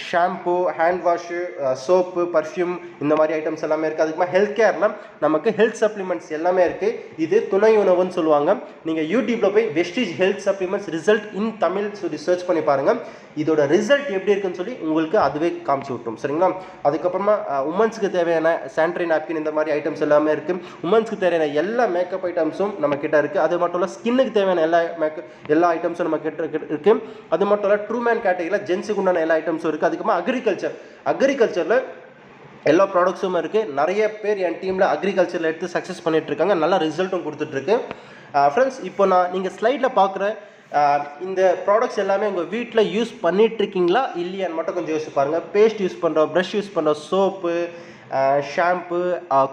shampoo, hand wash, soap, perfume, இந்த மாதிரி ஐட்டம்ஸ் எல்லாமே இருக்குது. அதுக்கப்புறம் ஹெல்த் கேரில் நமக்கு ஹெல்த் சப்ளிமெண்ட்ஸ் எல்லாமே இருக்குது. இது துணை உணவுன்னு சொல்லுவாங்க. நீங்கள் யூடியூப்பில் போய் Vestige health supplements result in Tamil சொல்லி சர்ச் பண்ணி பாருங்கள். இதோட ரிசல்ட் எப்படி இருக்குன்னு சொல்லி உங்களுக்கு அதுவே காமிச்சு விட்டோம். சரிங்களா? அதுக்கப்புறமா உமன்ஸுக்கு தேவையான சானிடரி நாப்கின், இந்த மாதிரி ஐட்டம்ஸ் எல்லாமே இருக்குது. உமன்ஸ்க்கு தேவையான எல்லா மேக்கப் ஐட்டம்ஸும் நம்ம கிட்ட இருக்குது. அது மட்டும் இல்லை, ஸ்கின்னுக்கு தேவையான எல்லா ஐட்டம்ஸும் நம்ம கிட்ட இருக்குது. அது மட்டும் இல்லை, ட்ரூ மேன் கேட்டகரியில் ஜென்ஸுக்கு உண்டான எல்லா ஐட்டம்ஸும் இருக்குது. அதுக்கப்புறமா அக்ரிகல்ச்சரில் எல்லா ப்ராடக்ட்ஸும் இருக்குது. நிறைய பேர் என் டீமில் அக்ரிகல்ச்சரில் எடுத்து சக்ஸஸ் பண்ணிகிட்ருக்காங்க. நல்ல ரிசல்ட்டும் கொடுத்துட்ருக்கு. ஃப்ரெண்ட்ஸ் இப்போ நீங்கள் ஸ்லைடில் பார்க்குற இந்த ப்ராடக்ட்ஸ் எல்லாமே உங்கள் வீட்டில் யூஸ் பண்ணிகிட்ருக்கீங்களா இல்லையான்னு மட்டும் கொஞ்சம் யோசிச்சு பாருங்கள். பேஸ்ட் யூஸ் பண்ணுறோம், ப்ரஷ் யூஸ் பண்ணுறோம், soap, shampoo,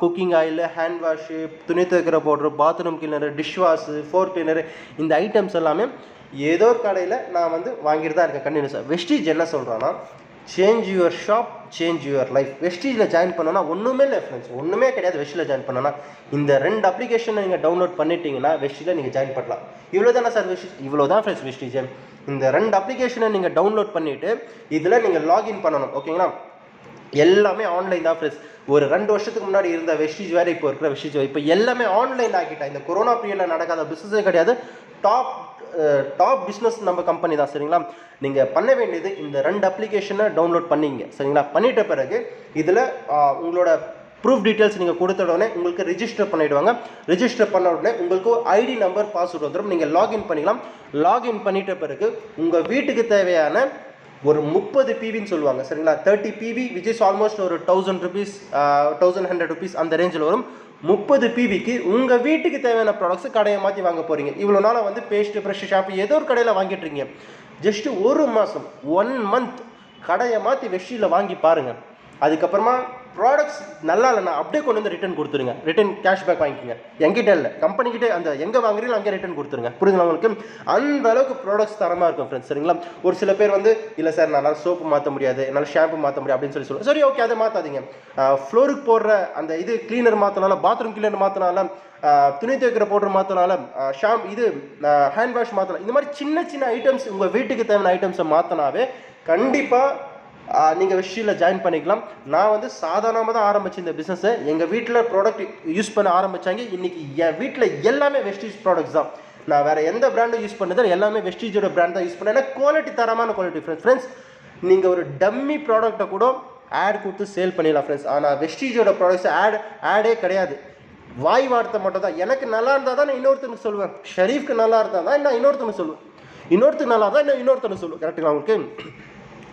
cooking oil, hand wash, துணி துவைக்கிற powder, bathroom cleaner, dish wash, four cleaner, இந்த ஐட்டம்ஸ் எல்லாமே ஏதோ ஒரு கடையில் நான் வாங்கிட்டு தான் இருக்கேன் கண்டினியூஸாக. வெஸ்டீஜ் என்ன சொல்கிறேன்னா, change your shop, change your life. வெஸ்டீஜில் ஜாயின் பண்ணோன்னா ஒன்றுமே இல்லை ஃப்ரெண்ட்ஸ், ஒன்றுமே கிடையாது. வெஸ்டீஜில் ஜாயின் பண்ணோன்னா இந்த 2 அப்ளிகேஷனை நீங்கள் டவுன்லோட் பண்ணிட்டீங்கன்னா வெஸ்டீஜில் நீங்கள் ஜாயின் பண்ணலாம். இவ்வளோ தானே சார் வெஸ்டீஜ்? இவ்வளோ தான் ஃப்ரெண்ட்ஸ் வெஸ்டீஜ். இந்த 2 அப்ளிகேஷனை நீங்கள் டவுன்லோட் பண்ணிவிட்டு இதில் நீங்கள் லாகின் பண்ணணும். ஓகேங்களா? எல்லாமே ஆன்லைன் தான் ஃப்ரெண்ட்ஸ். ஒரு 2 வருஷத்துக்கு முன்னாடி இருந்த வெஸ்டீஜ் வேறு இப்போ இருக்கிற வெஸ்டீஜ் இப்போ எல்லாமே ஆன்லைன் ஆகிட்டா. இந்த கொரோனா பீரியடில் நடக்காத பிஸ்னஸே கிடையாது. டாப் பிஸ்னஸ் நம்ம கம்பெனி தான். சரிங்களா? நீங்கள் பண்ண வேண்டியது இந்த 2 அப்ளிகேஷனை டவுன்லோட் பண்ணிங்க. சரிங்களா? பண்ணிட்ட பிறகு இதில் உங்களோட ப்ரூஃப் டீட்டெயில்ஸ் நீங்கள் கொடுத்த உடனே உங்களுக்கு ரிஜிஸ்டர் பண்ணிவிடுவாங்க. ரிஜிஸ்டர் பண்ண உடனே உங்களுக்கு ஐடி நம்பர், பாஸ்வேர்டு வந்துடும். நீங்கள் லாகின் பண்ணிக்கலாம். லாகின் பண்ணிட்ட பிறகு உங்கள் வீட்டுக்கு தேவையான ஒரு 30 பிவின்னு சொல்லுவாங்க. சரிங்களா? 30 பிவி விச் இஸ் ஆல்மோஸ்ட் ஒரு 1000 rupees 1100 rupees அந்த ரேஞ்சில் வரும். 30 பிவிக்கு உங்கள் வீட்டுக்கு தேவையான ப்ராடக்ட்ஸ் கடையை மாற்றி வாங்க போகிறீங்க. இவ்வளோ நாளாக பேஸ்ட்டு, ப்ரஷ், ஷாம்பு ஏதோ ஒரு கடையில் வாங்கிட்டுருங்க. ஜஸ்ட்டு 1 மாதம் 1 month கடையை மாற்றி வெஸ்டீஜில் வாங்கி பாருங்கள். அதுக்கப்புறமா ப்ராடக்ட்ஸ் நல்லா இல்லைனா அப்படியே கொண்டு வந்து ரிட்டர்ன் கொடுத்துருங்க. ரிட்டர்ன் கேஷ்பேக் வாங்கிக்கோங்க. எங்கிட்ட இல்லை, கம்பெனிக்கிட்டே அந்த எங்கே வாங்குறீங்களோ அங்கே ரிட்டர்ன் கொடுத்துருங்க. புரியுதுங்களா உங்களுக்கு? அந்த அளவுக்கு ப்ராடக்ட்ஸ் தரமாக இருக்கும் ஃப்ரெண்ட்ஸ். சரிங்களா? ஒரு சில பேர் இல்லை சார் என்னால் சோப்பு மாற்ற முடியாது, என்னால் ஷாம்பு மாற்ற முடியாது அப்படின்னு சொல்லுவாங்க. சரி, ஓகே, அதை மாற்றாதீங்க. ஃப்ளோருக்கு போடுற அந்த இது கிளீனர் மாற்றினாலும், பாத்ரூம் கிளீனர் மாற்றினாலும், துணி துவைக்கிற பவுடர் மாற்றினாலும், ஹேண்ட் வாஷ் மாற்றலாம். இந்த மாதிரி சின்ன சின்ன ஐட்டம்ஸ் உங்கள் வீட்டுக்கு தேவையான ஐட்டம்ஸை மாற்றினாவே கண்டிப்பாக நீங்கள் வெஸ்டீஜில் ஜாயின் பண்ணிக்கலாம். நான் சாதாரணமாக தான் ஆரம்பித்தேன் இந்த பிஸ்னஸை. எங்கள் வீட்டில் ப்ராடக்ட் யூஸ் பண்ண ஆரம்பித்தாங்க. இன்றைக்கி என் வீட்டில் எல்லாமே வெஸ்டீஜ் ப்ராடக்ட்ஸ் தான். நான் வேறு எந்த பிராண்டும் யூஸ் பண்ணதில்லை, எல்லாமே வெஸ்டீஜோட பிராண்ட் தான் யூஸ் பண்ணேன். ஏன்னா குவாலிட்டி, தரமான குவாலிட்டி ஃப்ரெண்ட்ஸ். நீங்கள் ஒரு டம்மி ப்ராடக்ட்டை கூட ஆட் கொடுத்து சேல் பண்ணிடலாம் ஃப்ரெண்ட்ஸ். ஆனால் வெஸ்டீஜோட ப்ராடக்ட்ஸ் ஆடே கிடையாது. வாய் வார்த்தை மட்டும் தான். எனக்கு நல்லா இருந்தால் தான் நான் இன்னொருத்தனுக்கு சொல்லுவேன். ஷரீஃப்க்கு நல்லா இருந்தால் தான் நான் இன்னொருத்தனுக்கு சொல்லுவேன். இன்னொருத்தருக்கு நல்லா இருந்தால் நான் இன்னொருத்தனுக்கு சொல்லுவேன். கரெக்டுங்களா உங்களுக்கு?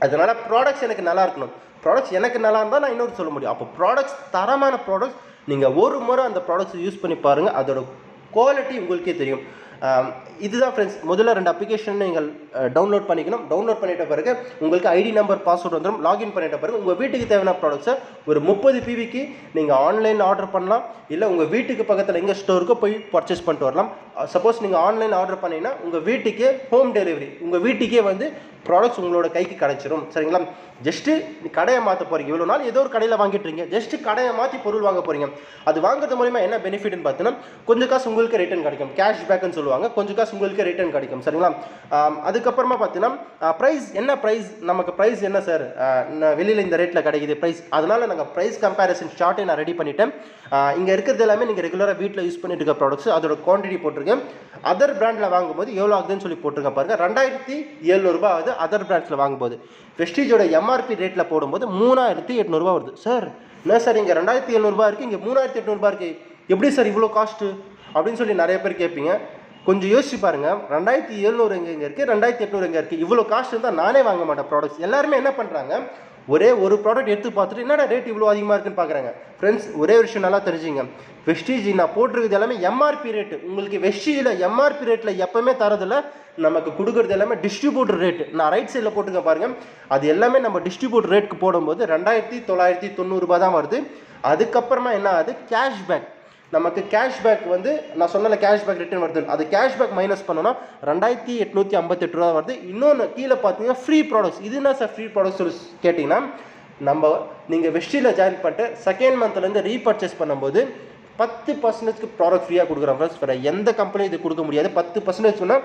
அதனால் ப்ராடக்ட்ஸ் எனக்கு நல்லா இருக்கணும். ப்ராடக்ட்ஸ் எனக்கு நல்லா இருந்தால் நான் இன்னொரு சொல்ல முடியும். அப்போ ப்ராடக்ட்ஸ், தரமான ப்ராடக்ட்ஸ், நீங்கள் ஒரு முறை அந்த ப்ராடக்ட்ஸ் யூஸ் பண்ணி பாருங்கள். அதோட குவாலிட்டி உங்களுக்கே தெரியும். இதுதான் ஃப்ரெண்ட்ஸ். முதல்ல 2 அப்ளிகேஷன் நீங்கள் டவுன்லோட் பண்ணிக்கணும். டவுன்லோட் பண்ணிட்ட பிறகு உங்களுக்கு ஐடி நம்பர், பாஸ்வேர்டு வந்துடும். லாகின் பண்ணிட்ட பிறகு உங்கள் வீட்டுக்கு தேவையான ப்ராடக்ட்ஸை ஒரு 30 பிவிக்கு நீங்கள் ஆன்லைனில் ஆர்டர் பண்ணலாம். இல்லை உங்கள் வீட்டுக்கு பக்கத்தில் எங்கள் ஸ்டோருக்கு போய் பர்ச்சேஸ் பண்ணிட்டு வரலாம். சப்போஸ் நீங்கள் ஆன்லைன் ஆர்டர் பண்ணிங்கன்னா உங்கள் வீட்டுக்கே ஹோம் டெலிவரி, உங்கள் வீட்டுக்கே ப்ராடக்ட்ஸ் உங்களோட கைக்கு கிடைச்சிரும். சரிங்களா? ஜஸ்ட்டு கடையை மாற்ற போகிறீங்க. இவ்வளோ நாள் ஏதோ ஒரு கடையில் வாங்கிட்டுருங்க. ஜஸ்ட்டு கடையை மாற்றி பொருள் வாங்க போகிறீங்க. அது வாங்குறது மூலிமா என்ன பெனிஃபிட்னு பார்த்தீங்கன்னா, கொஞ்சம் காசு உங்களுக்கு ரிட்டர்ன் கிடைக்கும். கேஷ்பேக்குன்னு சொல்லுவாங்க. கொஞ்சம் காசு உங்களுக்கு ரிட்டர்ன் கிடைக்கும். சரிங்களா? அதுக்கப்புறமா பார்த்தீங்கன்னா ப்ரைஸ் என்ன, நமக்கு ப்ரைஸ் என்ன சார், வெளியில் இந்த ரேட்டில் கிடைக்குது ப்ரைஸ். அதனால் நாங்கள் ப்ரைஸ் கம்பேரிசன் சார்ட்டை நான் ரெடி பண்ணிவிட்டேன். இங்கே இருக்கிறது எல்லாமே நீங்கள் ரெகுலராக வீட்டில் யூஸ் பண்ணிட்டு இருக்க ப்ராடக்ட்ஸ். அதோட குவான்டிட்டி போட்டிருக்கேன். அதர் பிராண்டில் வாங்கும்போது எவ்வளோ ஆகுதுன்னு சொல்லி போட்டிருக்கேன் பாருங்கள். 2700 ரூபா ஆகுது அதர் பிராண்ட்ஸில் வாங்கும்போது. வெஸ்டீஜோட எம்ஆர்பி ரேட்டில் போடும்போது 3800 ரூபா வருது. சார் என்ன சார், இங்கே 2700 ரூபா இருக்குது, இங்கே 3800 ரூபா இருக்குது, எப்படி சார் இவ்வளோ காஸ்ட்டு அப்படின்னு சொல்லி நிறைய பேர் கேட்பீங்க. கொஞ்சம் யோசிச்சு பாருங்கள். 2700 எங்கே இருக்குது, 2800 எங்கே இருக்குது? இவ்வளோ காஸ்ட் இருந்தால் நானே வாங்க மாட்டேன் ப்ராடக்ட்ஸ். எல்லாருமே என்ன பண்ணுறாங்க, ஒரே ஒரு ப்ராடக்ட் எடுத்து பார்த்துட்டு என்னடா ரேட் இவ்வளோ அதிகமாக இருக்குன்னு பார்க்குறாங்க. ஃப்ரெண்ட்ஸ், ஒரே ஒரு விஷயம் நல்லா தெரிஞ்சுங்க. வெஸ்டீஜ் நான் போட்டிருக்கிறது எல்லாமே எம்ஆர்பி ரேட்டு. உங்களுக்கு வெஸ்டீஜில் எம்ஆர்பி ரேட்டில் எப்போவுமே தரதில்லை. நமக்கு கொடுக்குறது எல்லாமே டிஸ்ட்ரிபியூட்டர் ரேட்டு. நான் ரைட் சைடில் போட்டுக்க பாருங்கள். அது எல்லாமே நம்ம டிஸ்ட்ரிபியூட்டர் ரேட்டுக்கு போடும்போது 2990 ரூபா தான் வருது. அதுக்கப்புறமா என்ன ஆகுது, கேஷ்பேக். நமக்கு கேஷ்பேக் நான் சொன்னல கேஷ்பேக் ரிட்டர்ன் வருது. அது கேஷ்பேக் மைனஸ் பண்ணோன்னா 2858 ரூபா வருது. இன்னொன்று கீழே பார்த்தீங்கன்னா ஃப்ரீ ப்ராடக்ட்ஸ். இது என்ன சார் ஃப்ரீ ப்ராடக்ட்ஸ் சொல்லி கேட்டிங்கன்னா, நீங்கள் வெஸ்டீஜில் ஜாயின் பண்ணிட்டு செகண்ட் மந்த்லேருந்து ரீபர்ச்சேஸ் பண்ணும்போது 10% ப்ராடக்ட் ஃப்ரீயாக கொடுக்குறோம் ஃப்ரெண்ட்ஸ். வேறு எந்த கம்பெனியும் இது கொடுக்க முடியாது. 10%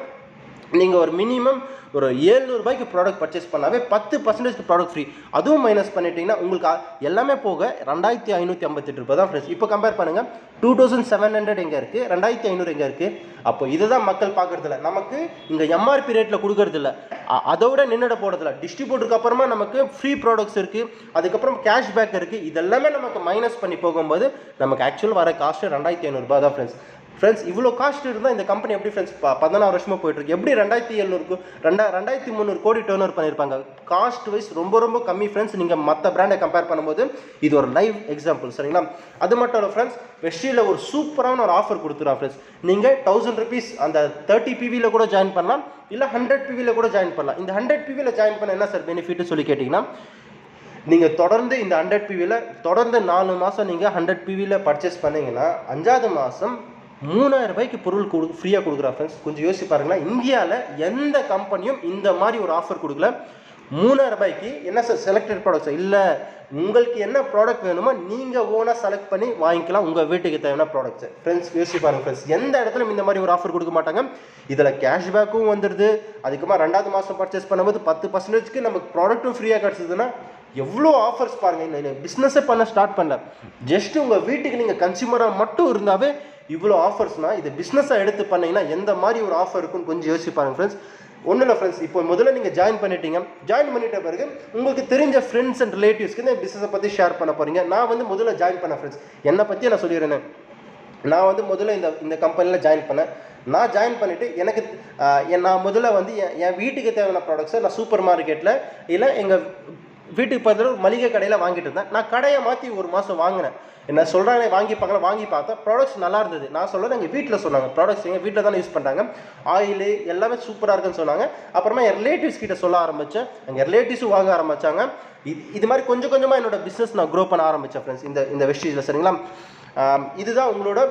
நீங்கள் ஒரு மினிமம் ஒரு 700 ரூபாய்க்கு ப்ராடக்ட் பர்ச்சேஸ் பண்ணாவே 10% ப்ராடக்ட் ஃப்ரீ. அதுவும் மைனஸ் பண்ணிட்டீங்கன்னா உங்களுக்கு எல்லாமே போக 2558 ரூபாய் தான் ஃப்ரெண்ட்ஸ். இப்போ கம்பேர் பண்ணுங்கள். 2700 எங்கே இருக்குது, 2500 எங்கே இருக்குது? அப்போ இதுதான் மக்கள் பார்க்குறதில்ல. நமக்கு இங்கே எம்ஆர்பி ரேட்டில் கொடுக்கறதில்ல, அதோட நின்றுட போடுறதில்ல. டிஸ்ட்ரிபியூட்டருக்கு அப்புறமா நமக்கு ஃப்ரீ ப்ராடக்ட்ஸ் இருக்குது, அதுக்கப்புறம் கேஷ்பேக் இருக்குது. இதெல்லாமே நமக்கு மைனஸ் பண்ணி போகும்போது நமக்கு ஆக்சுவல் வர காஸ்ட்டு 2500 ரூபாய் தான் ஃப்ரெண்ட்ஸ். ஃப்ரெண்ட்ஸ் இவ்வளோ காஸ்ட் இருந்தால் இந்த கம்பெனி எப்படி ஃப்ரெண்ட்ஸ் 16 வருஷமாக போயிட்டுருக்கு, எப்படி 2300 கோடி டர்ன் ஓவர் பண்ணியிருப்பாங்க. காஸ்ட் வைஸ் ரொம்ப ரொம்ப கம்மி ஃப்ரெண்ட்ஸ். நீங்கள் மற்ற பிராண்டை கம்பேர் பண்ணும்போது இது ஒரு லைவ் எக்ஸாம்பிள், சரிங்களா? அது மட்டும் இல்லை ஃப்ரெண்ட்ஸ், வெஸ்டிஜியில் ஒரு சூப்பரான ஒரு ஆஃபர் கொடுத்துருவாங்க ஃப்ரெண்ட்ஸ். நீங்கள் 1000 rupees அந்த 30 PVயில் கூட ஜாயின் பண்ணலாம், இல்லை 100 PVயில் கூட ஜாயின் பண்ணலாம். இந்த 100 PVயில் ஜாயின் பண்ண என்ன சார் பெனிஃபிட்னு சொல்லி கேட்டிங்கன்னா, நீங்கள் தொடர்ந்து இந்த 100 PVயில் தொடர்ந்து 4 மாதம் நீங்கள் 100 PVயில் பர்ச்சேஸ் பண்ணிங்கன்னா 5வது மாதம் 3000 ரூபாய்க்கு பொருள் ஃப்ரீயாக கொடுக்குறா ஃப்ரெண்ட்ஸ். கொஞ்சம் யோசிச்சு பாருங்களேன், இந்தியாவில் எந்த கம்பெனியும் இந்த மாதிரி ஒரு ஆஃபர் கொடுக்கல. 3000 ரூபாய்க்கு என்ன சார் செலக்டட் ப்ராடக்ட்ஸ் இல்லை, உங்களுக்கு என்ன ப்ராடக்ட் வேணுமோ நீங்கள் ஓனாக செலக்ட் பண்ணி வாங்கிக்கலாம் உங்கள் வீட்டுக்கு தேவையான ப்ராடக்ட்ஸ். ஃப்ரெண்ட்ஸ் யோசிச்சு பாருங்கள் ஃப்ரெண்ட்ஸ், எந்த இடத்துலையும் இந்த மாதிரி ஒரு ஆஃபர் கொடுக்க மாட்டாங்க. இதில் கேஷ்பேக்கும் வந்துடுது. அதுக்கப்புறமா 2வது மாதம் பர்ச்சேஸ் பண்ணும்போது 10% நமக்கு ப்ராடக்ட்டும் ஃப்ரீயாக கிடச்சிதுன்னா எவ்வளோ ஆஃபர்ஸ் பாருங்கள். இல்லை பிஸ்னஸே பண்ண ஸ்டார்ட் பண்ணல, ஜஸ்ட் உங்கள் வீட்டுக்கு நீங்கள் கன்சியூமராக மட்டும் இருந்தாவே இவ்வளோ ஆஃபர்ஸ்னால் இது பிஸ்னஸாக எடுத்து பண்ணிங்கன்னா எந்த மாதிரி ஒரு ஆஃபர் இருக்குன்னு கொஞ்சம் யோசிச்சு பாருங்கள் ஃப்ரெண்ட்ஸ். ஒன்றும் இல்லை ஃப்ரெண்ட்ஸ், இப்போ முதல்ல நீங்கள் ஜாயின் பண்ணிட்டீங்க. ஜாயின் பண்ணிட்ட பிறகு உங்களுக்கு தெரிஞ்ச ஃப்ரெண்ட்ஸ் அண்ட் ரிலேட்டிவ்ஸ்க்கு இந்த பிஸ்னஸை பற்றி ஷேர் பண்ண போகிறீங்க. நான் வந்து முதல்ல ஜாயின் பண்ணேன் ஃப்ரெண்ட்ஸ், என்னை பற்றி நான் சொல்லிடுறேன். நான் வந்து முதல்ல இந்த கம்பெனியில் ஜாயின் பண்ணேன். நான் ஜாயின் பண்ணிவிட்டு எனக்கு நான் முதல்ல வந்து என் வீட்டுக்கு தேவையான ப்ராடக்ட்ஸை நான் சூப்பர் மார்க்கெட்டில் இல்லை எங்கள் வீட்டுக்கு பக்கத்தில் ஒரு மளிகை கடையில் வாங்கிட்டு இருந்தேன். நான் கடையை மாற்றி ஒரு மாதம் வாங்கினேன். என்ன சொல்கிறாங்க வாங்கி பார்த்தேன். ப்ராடக்ட்ஸ் நல்லா இருந்தது. நான் சொல்கிறது எங்கள் வீட்டில் சொன்னாங்க, ப்ராடக்ட்ஸ் எங்கள் வீட்டில் தானே யூஸ் பண்ணுறாங்க, ஆயில் எல்லாமே சூப்பராக இருக்குன்னு சொன்னாங்க. அப்புறமா என் ரிலேட்டிவ்ஸ் கிட்ட சொல்ல ஆரம்பித்தேன். எங்கள் ரிலேட்டிவ்ஸும் வாங்க ஆரம்பித்தாங்க. இது மாதிரி கொஞ்சம் கொஞ்சமாக என்னோடய பிஸ்னஸ் நான் க்ரோ பண்ண ஆரம்பித்தேன் ஃப்ரெண்ட்ஸ் இந்த வெஸ்டிஜில், சரிங்களா? இதுதான் உங்களோட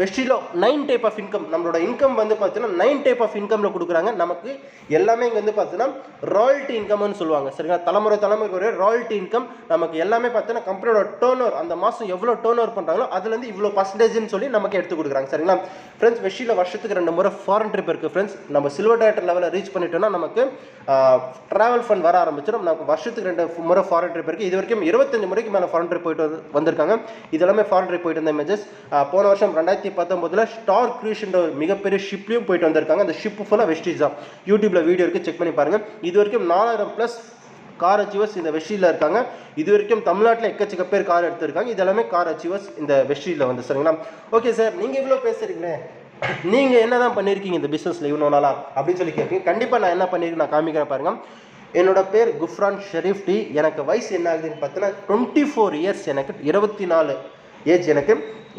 வெஸ்டிஜில் 9 டைப் ஆஃப் இன்கம். நம்மளோட இன்கம் வந்து பார்த்தீங்கன்னா 9 டைப் ஆஃப் இன்கமில் கொடுக்குறாங்க. நமக்கு எல்லாமே இங்கே வந்து பார்த்தீங்கன்னா ராயல்ட்டி இன்கம்னு சொல்லுவாங்க, சரிங்களா? தலைமுறைக்கு ஒரு ராயல்ட்டி இன்கம். நமக்கு எல்லாமே பார்த்தீங்கன்னா கம்பெனியோட டர்ன் ஓவர், அந்த மாதம் எவ்வளோ டர்ன் ஓவர் பண்ணுறாங்களோ அதுலேருந்து இவ்வளோ பர்சன்டேஜ்னு சொல்லி நமக்கு எடுத்து கொடுக்குறாங்க, சரிங்களா? ஃப்ரெண்ட்ஸ் வெஸ்டிஜில் வருஷத்துக்கு 2 முறை ஃபாரின் ட்ரிப் இருக்குது ஃப்ரெண்ட்ஸ். நம்ம சில்வர் டைரக்டர் லெவலில் ரீச் பண்ணிட்டோம்னா நமக்கு ட்ராவல் ஃபண்ட் வர ஆரம்பிச்சிடும். நமக்கு வருஷத்துக்கு 2 முறை ஃபாரின் ட்ரிப் இருக்குது. இது வரைக்கும் 25 முறைக்கு மேலே ஃபாரின் ட்ரிப் போயிட்டு வந்திருக்காங்க. இதெல்லாமே ஃபாரின் ட்ரிப் போயிட்டு வந்த இமேஜஸ். போன வருஷம் 2019 ஸ்டார் கிரூஸ்ன்ற ஒரு மிகப்பெரிய ஷிப்லையும் போயிட்டு வந்திருக்காங்க. அந்த ஷிப் ஃபுல்லாக வெஸ்டிஜ் தான். யூடியூப்ல வீடியோ இருக்குது, செக் பண்ணி பாருங்கள். இது வரைக்கும் 4000+ கார் அச்சீவர்ஸ் இந்த வெஸ்டிஜில் இருக்காங்க. இது வரைக்கும் தமிழ்நாட்டில் எக்கச்சக்க பேர் கார் எடுத்திருக்காங்க. இதெல்லாமே கார் அச்சீவர்ஸ் இந்த வெஸ்டிஜில் வந்து, சரிங்களா? ஓகே சார், நீங்கள் இவ்வளோ பேசுகிறீங்களே, நீங்கள் என்ன தான் பண்ணியிருக்கீங்க இந்த பிஸ்னஸில் இவ்வளோ நாளா அப்படின்னு சொல்லி கேட்பீங்க. கண்டிப்பாக நான் என்ன பண்ணியிருக்கேன் நான் காமிக்கிறேன் பாருங்கள். என்னோட பேர் குஃப்ரான் ஷெரீஃப் டி. எனக்கு வயசு என்ன ஆகுதுன்னு பார்த்தீங்கன்னா 24 இயர்ஸ். எனக்கு 24 ஏஜ்.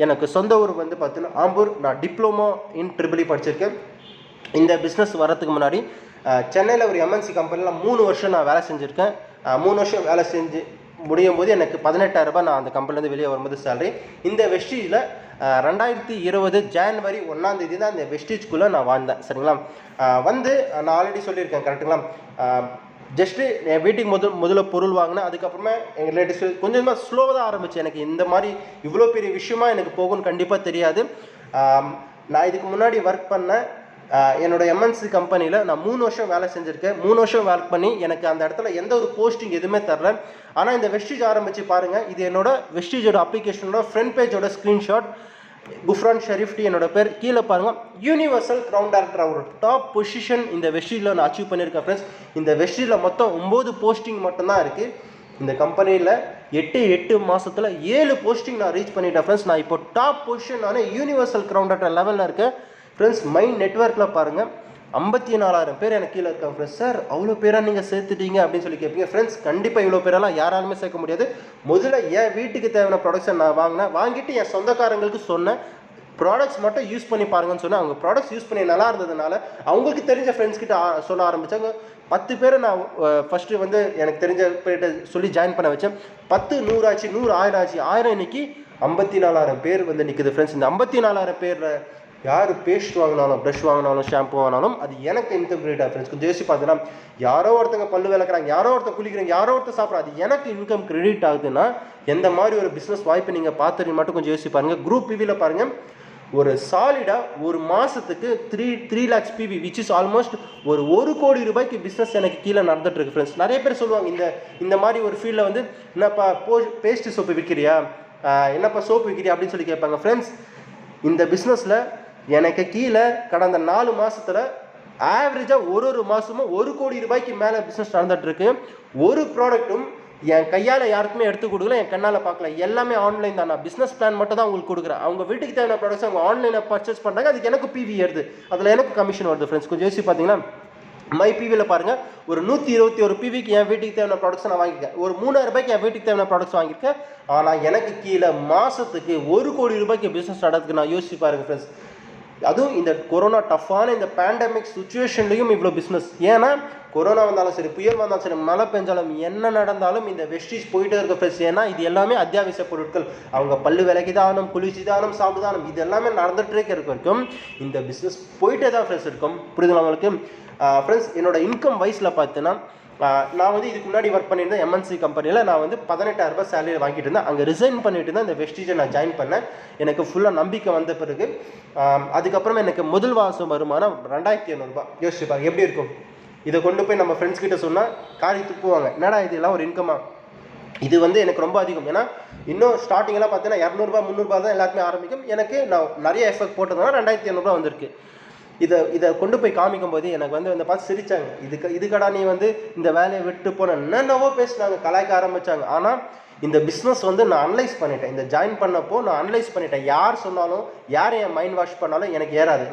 எனக்கு சொந்த ஊர் வந்து பார்த்தீங்கன்னா ஆம்பூர். நான் டிப்ளமோ இன் ட்ரிபிள் படிச்சிருக்கேன். இந்த பிஸ்னஸ் வரதுக்கு முன்னாடி சென்னையில் ஒரு MNC கம்பெனியில் 3 வருஷம் நான் வேலை செஞ்சுருக்கேன். 3 வருஷம் வேலை செஞ்சு முடியும் போது எனக்கு 18,000 ரூபாய் நான் அந்த கம்பெனிலேருந்து வெளியே வரும்போது சேலரி. இந்த வெஸ்டிஜில் 2020 ஜனவரி 1ஆம் தேதி தான் இந்த வெஸ்டிஜ்குள்ளே நான் வாழ்ந்தேன், சரிங்களா? வந்து நான் ஆல்ரெடி சொல்லியிருக்கேன், கரெக்டுங்களா? ஜஸ்ட்டு என் வீட்டுக்கு முதல்ல பொருள் வாங்கினேன். அதுக்கப்புறமா எங்கள் ரிலேட்டிவ்ஸ் கொஞ்சமாக ஸ்லோவாக தான் ஆரம்பிச்சு. எனக்கு இந்த மாதிரி இவ்வளோ பெரிய விஷயமா எனக்கு போகும்னு கண்டிப்பாக தெரியாது. நான் இதுக்கு முன்னாடி ஒர்க் பண்ணேன் என்னோட MNC கம்பெனியில். நான் 3 வருஷம் வேலை செஞ்சுருக்கேன். 3 வருஷம் ஒர்க் பண்ணி எனக்கு அந்த இடத்துல எந்த ஒரு போஸ்டிங் எதுவுமே தரல. ஆனால் இந்த வெஸ்டிஜ் ஆரம்பித்து பாருங்கள். இது என்னோட வெஸ்டிஜோட அப்ளிகேஷனோட front பேஜோட screenshot. Cupferron Sharif D என்னோட பேர். கீழே பாருங்கள், யூனிவர்சல் கிரவுண்ட் டைரக்டர் ஒரு டாப் பொசிஷன் இந்த வெஸ்டிஜில் நான் அச்சீவ் பண்ணியிருக்கேன் ஃப்ரெண்ட்ஸ். இந்த வெஸ்டிஜில் மொத்தம் 9 போஸ்டிங் மட்டும்தான் இருக்குது. இந்த கம்பெனியில் 8 மாதத்தில் 7 போஸ்டிங் நான் ரீச் பண்ணிட்டேன் ஃப்ரெண்ட்ஸ். நான் இப்போ டாப் பொசிஷன் நான் யூனிவர்சல் கிரவுண்ட் டைரக்டர் லெவலில் இருக்கேன் ஃப்ரெண்ட்ஸ். மைண்ட் நெட்வொர்க்கில் பாருங்கள் 54,000 பேர் எனக்கு கீழே இருக்காங்க ஃப்ரெண்ட்ஸ். சார் அவ்வளோ பேராக நீங்கள் சேர்த்துட்டீங்க அப்படின்னு சொல்லி கேட்பீங்க ஃப்ரெண்ட்ஸ். கண்டிப்பாக இவ்வளோ பேரெல்லாம் யாராலுமே சேர்க்க முடியாது. முதல்ல என் வீட்டுக்கு தேவையான ப்ராடக்ட்ஸை நான் வாங்கிட்டு என் சொந்தக்காரங்களுக்கு சொன்னேன், ப்ராடக்ட்ஸ் மட்டும் யூஸ் பண்ணி பாருங்கன்னு சொன்னால் அவங்க ப்ராடக்ட்ஸ் யூஸ் பண்ணி நல்லா இருந்ததுனால அவங்களுக்கு தெரிஞ்ச ஃப்ரெண்ட்ஸ் கிட்ட சொல்ல ஆரம்பித்தாங்க. 10 பேரை நான் ஃபஸ்ட்டு வந்து எனக்கு தெரிஞ்ச பேர்கிட்ட சொல்லி ஜாயின் பண்ண வச்சேன். 10 100 ஆச்சு, 100 1000 ஆச்சு. 1000 இன்னைக்கு 54,000 பேர் வந்து நிற்குது ஃப்ரெண்ட்ஸ். இந்த 54,000 பேரில் யார் பேஸ்ட் வாங்கினாலும், ப்ரஷ் வாங்கினாலும், ஷாம்பு வாங்கினாலும் அது எனக்கு இன்கம் கிரெடிட் ஃப்ரெண்ட்ஸ். கொஞ்சம் யோசிச்சு பார்த்தீங்கன்னா, யாரோ ஒருத்தங்க பல்லு விளக்குறாங்க, யாரோ ஒருத்தர் குளிக்கிறாங்க, யாரோ ஒருத்தர் சாப்பிட்றாங்க, அது எனக்கு இன்கம் கிரெடிட் ஆகுதுன்னா எந்த மாதிரி ஒரு பிஸ்னஸ் வாய்ப்பு நீங்கள் பார்த்துட்டு மட்டும் கொஞ்சம் யோசிச்சு பாருங்கள். குரூப் பிவியில் பாருங்கள், ஒரு சாலிடாக ஒரு மாதத்துக்கு 3 lakhs PV which is almost ஒரு கோடி ரூபாய்க்கு பிஸ்னஸ் எனக்கு கீழே நடந்துகிட்ருக்கு ஃப்ரெண்ட்ஸ். நிறைய பேர் சொல்லுவாங்க இந்த மாதிரி ஒரு ஃபீல்டில் வந்து என்னப்பா பேஸ்ட் சோப்பு விற்கிறியா, என்னப்பா சோப்பு விற்கிறியா அப்படின்னு சொல்லி கேட்பாங்க ஃப்ரெண்ட்ஸ். இந்த பிஸ்னஸில் எனக்கு கீழே கடந்த 4 மாதத்தில் ஆவரேஜாக ஒரு மாதமும் 1 கோடி ரூபாய்க்கு மேலே பிஸ்னஸ் நடந்துகிட்ருக்கு. ஒரு ப்ராடக்ட்டும் என் கையால் யாருக்குமே எடுத்து கொடுக்கல, என் கண்ணால் பார்க்கல, எல்லாமே ஆன்லைன் தான். நான் பிஸ்னஸ் பிளான் மட்டும் தான் உங்களுக்கு கொடுக்குறேன். அவங்க வீட்டுக்கு தேவையான ப்ராடக்ட்ஸ் அவங்க ஆன்லைனில் பர்ச்சேஸ் பண்ணுறாங்க, அதுக்கு எனக்கு பிவி ஏறுது, அதில் எனக்கு கமிஷன் வருது ஃப்ரெண்ட்ஸ். கொஞ்சம் யோசிச்சு பார்த்தீங்கன்னா மை பிவியில் பாருங்கள், ஒரு 121 பிவிக்கு என் வீட்டுக்கு தேவையான ப்ராடக்ட்ஸ் நான் வாங்கியிருக்கேன். ஒரு 3000 ரூபாய்க்கு என் வீட்டுக்கு தேவையான ப்ராடக்ட்ஸ் வாங்கியிருக்கேன். ஆனால் எனக்கு கீழே மாதத்துக்கு 1 கோடி ரூபாய்க்கு பிஸ்னஸ் நடக்குது. நான் யோசிச்சு பாருங்கள் ஃப்ரெண்ட்ஸ். அதுவும் இந்த கொரோனா டஃப்பான இந்த பேண்டமிக் சுச்சுவேஷன்லையும் இவ்வளோ பிஸ்னஸ். ஏன்னா கொரோனா வந்தாலும் சரி, புயல் வந்தாலும் சரி, மழை பெஞ்சாலும், என்ன நடந்தாலும் இந்த வெஸ்டீஜ் போயிட்டே இருக்க ஃப்ரெண்ட்ஸ். ஏன்னா இது எல்லாமே அத்தியாவசிய பொருட்கள். அவங்க பல்லு விலைக்கு தானம், குளிச்சு தானம், சாப்பிட்டு தானம், இது எல்லாமே நடந்துகிட்டே இருக்க வரைக்கும் இந்த பிஸ்னஸ் போயிட்டே தான் ஃப்ரெண்ட்ஸ் இருக்கும். புரியுதுங்களா உங்களுக்கு ஃப்ரெண்ட்ஸ்? என்னோட இன்கம் வைஸில் பார்த்தீங்கன்னா நான் வந்து இதுக்கு முன்னாடி ஒர்க் பண்ணியிருந்தேன் எம்என்சி கம்பெனியில். நான் வந்து 18,000 ரூபாய் சேலரி வாங்கிட்டு இருந்தேன். அங்கே ரிசைன் பண்ணிட்டு தான் இந்த வெஸ்டீஜை நான் ஜாயின் பண்ணேன். எனக்கு ஃபுல்லாக நம்பிக்கை வந்த பிறகு அதுக்கப்புறம் எனக்கு முதல் மாதம் வருமானம் 2,500 ரூபாய். யோசிச்சுப்பாங்க எப்படி இருக்கும். இதை கொண்டு போய் நம்ம ஃப்ரெண்ட்ஸ் கிட்ட சொன்னால் காரி துப்புவாங்க, என்னடா இதெல்லாம் ஒரு இன்கமா. இது வந்து எனக்கு ரொம்ப அதிகம். ஏன்னா இன்னும் ஸ்டார்டிங்கெல்லாம் பார்த்தீங்கன்னா 200 ரூபாய் 300 ரூபாய் தான் எல்லாருமே ஆரம்பிக்கும். எனக்கு நான் நிறைய எஃபர்ட் போட்டதுனால 2,500 ரூபாய் வந்திருக்கு. இதை கொண்டு போய் காமிக்கும் போது எனக்கு வந்து இந்த பார்த்து சிரித்தாங்க. இதுக்கடா நீ வந்து இந்த வேலையை விட்டு போன என்னென்னவோ பேசினாங்க, கலாய்க்க ஆரம்பித்தாங்க. ஆனால் இந்த பிஸ்னஸ் வந்து நான் அனலைஸ் பண்ணிட்டேன். இந்த ஜாயின் பண்ணப்போ நான் அனலைஸ் பண்ணிட்டேன். யார் சொன்னாலும், யார் என் மைண்ட் வாஷ் பண்ணாலும் எனக்கு ஏறாது.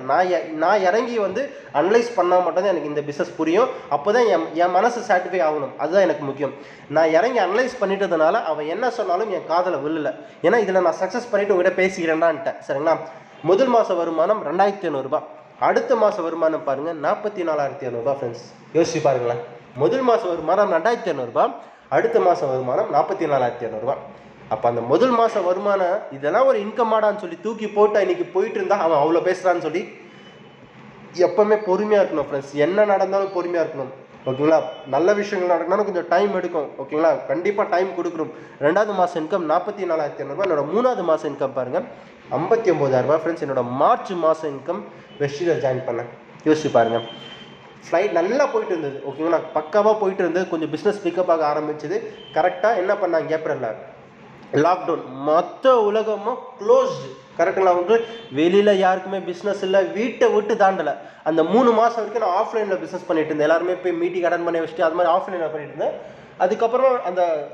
நான் இறங்கி வந்து அனலைஸ் பண்ணால் மட்டும்தான் எனக்கு இந்த பிஸ்னஸ் புரியும். அப்போ தான் என் மனசு சாட்டிஸ்ஃபை ஆகணும். அதுதான் எனக்கு முக்கியம். நான் இறங்கி அனலைஸ் பண்ணிட்டதுனால அவன் என்ன சொன்னாலும் என் காதில் விழலை. ஏன்னா இதில் நான் சக்ஸஸ் பண்ணிவிட்டு உங்கள்கிட்ட பேசிக்கிறேன்டான்ட்டேன். சரிங்களா? முதல் மாதம் வருமானம் 2,500 ரூபாய். அடுத்த மாதம் வருமானம் பாருங்கள் 44,500 ரூபாய் ஃப்ரெண்ட்ஸ். யோசிச்சு பாருங்களேன். முதல் மாதம் வருமானம் 2,500 ரூபாய், அடுத்த மாதம் வருமானம் 44,500 ரூபாய். அப்போ அந்த முதல் மாதம் வருமானம் இதெல்லாம் ஒரு இன்கமாடான்னு சொல்லி தூக்கி போட்டு இன்றைக்கி போயிட்டு இருந்தால் அவன் அவ்வளோ பேசுகிறான்னு சொல்லி எப்போவுமே பொறுமையாக இருக்கணும் ஃப்ரெண்ட்ஸ். என்ன நடந்தாலும் பொறுமையாக இருக்கணும். ஓகேங்களா? நல்ல விஷயங்கள் நடக்கணும்னா கொஞ்சம் டைம் எடுக்கும். ஓகேங்களா? கண்டிப்பாக டைம் கொடுக்கணும். 2வது மாதம் இன்கம் 44,500 ரூபாய். என்னோட 3வது மாதம் இன்கம் பாருங்கள் 59,000 ரூபாய் ஃப்ரெண்ட்ஸ். என்னோட மார்ச் மாதம் இன்கம் வெஸ்டீஜில் ஜாயின் பண்ணேன். யோசிச்சு பாருங்கள். ஃப்ளைட் நல்லா போயிட்டு இருந்தது. ஓகேங்களா? பக்காவாக போயிட்டு இருந்தது. கொஞ்சம் பிஸ்னஸ் பிக்கப் ஆக ஆரம்பிச்சது. கரெக்டாக என்ன பண்ணாங்க, ஏப்ரலில் லாக்டவுன், மொத்த உலகமும் க்ளோஸ்டு. கரெக்டுங்களா? வந்து வெளியில் யாருக்குமே பிஸ்னஸ் இல்லை, வீட்டை விட்டு தாண்டலை. அந்த 3 மாதம் வரைக்கும் நான் ஆஃப்லைனில் பிஸ்னஸ் பண்ணிட்டு இருந்தேன். எல்லாருமே போய் மீட்டிங் அட்டன் பண்ணி வச்சுட்டு அது மாதிரி ஆஃப்லைனில் பண்ணிட்டு இருந்தேன். அதுக்கப்புறம்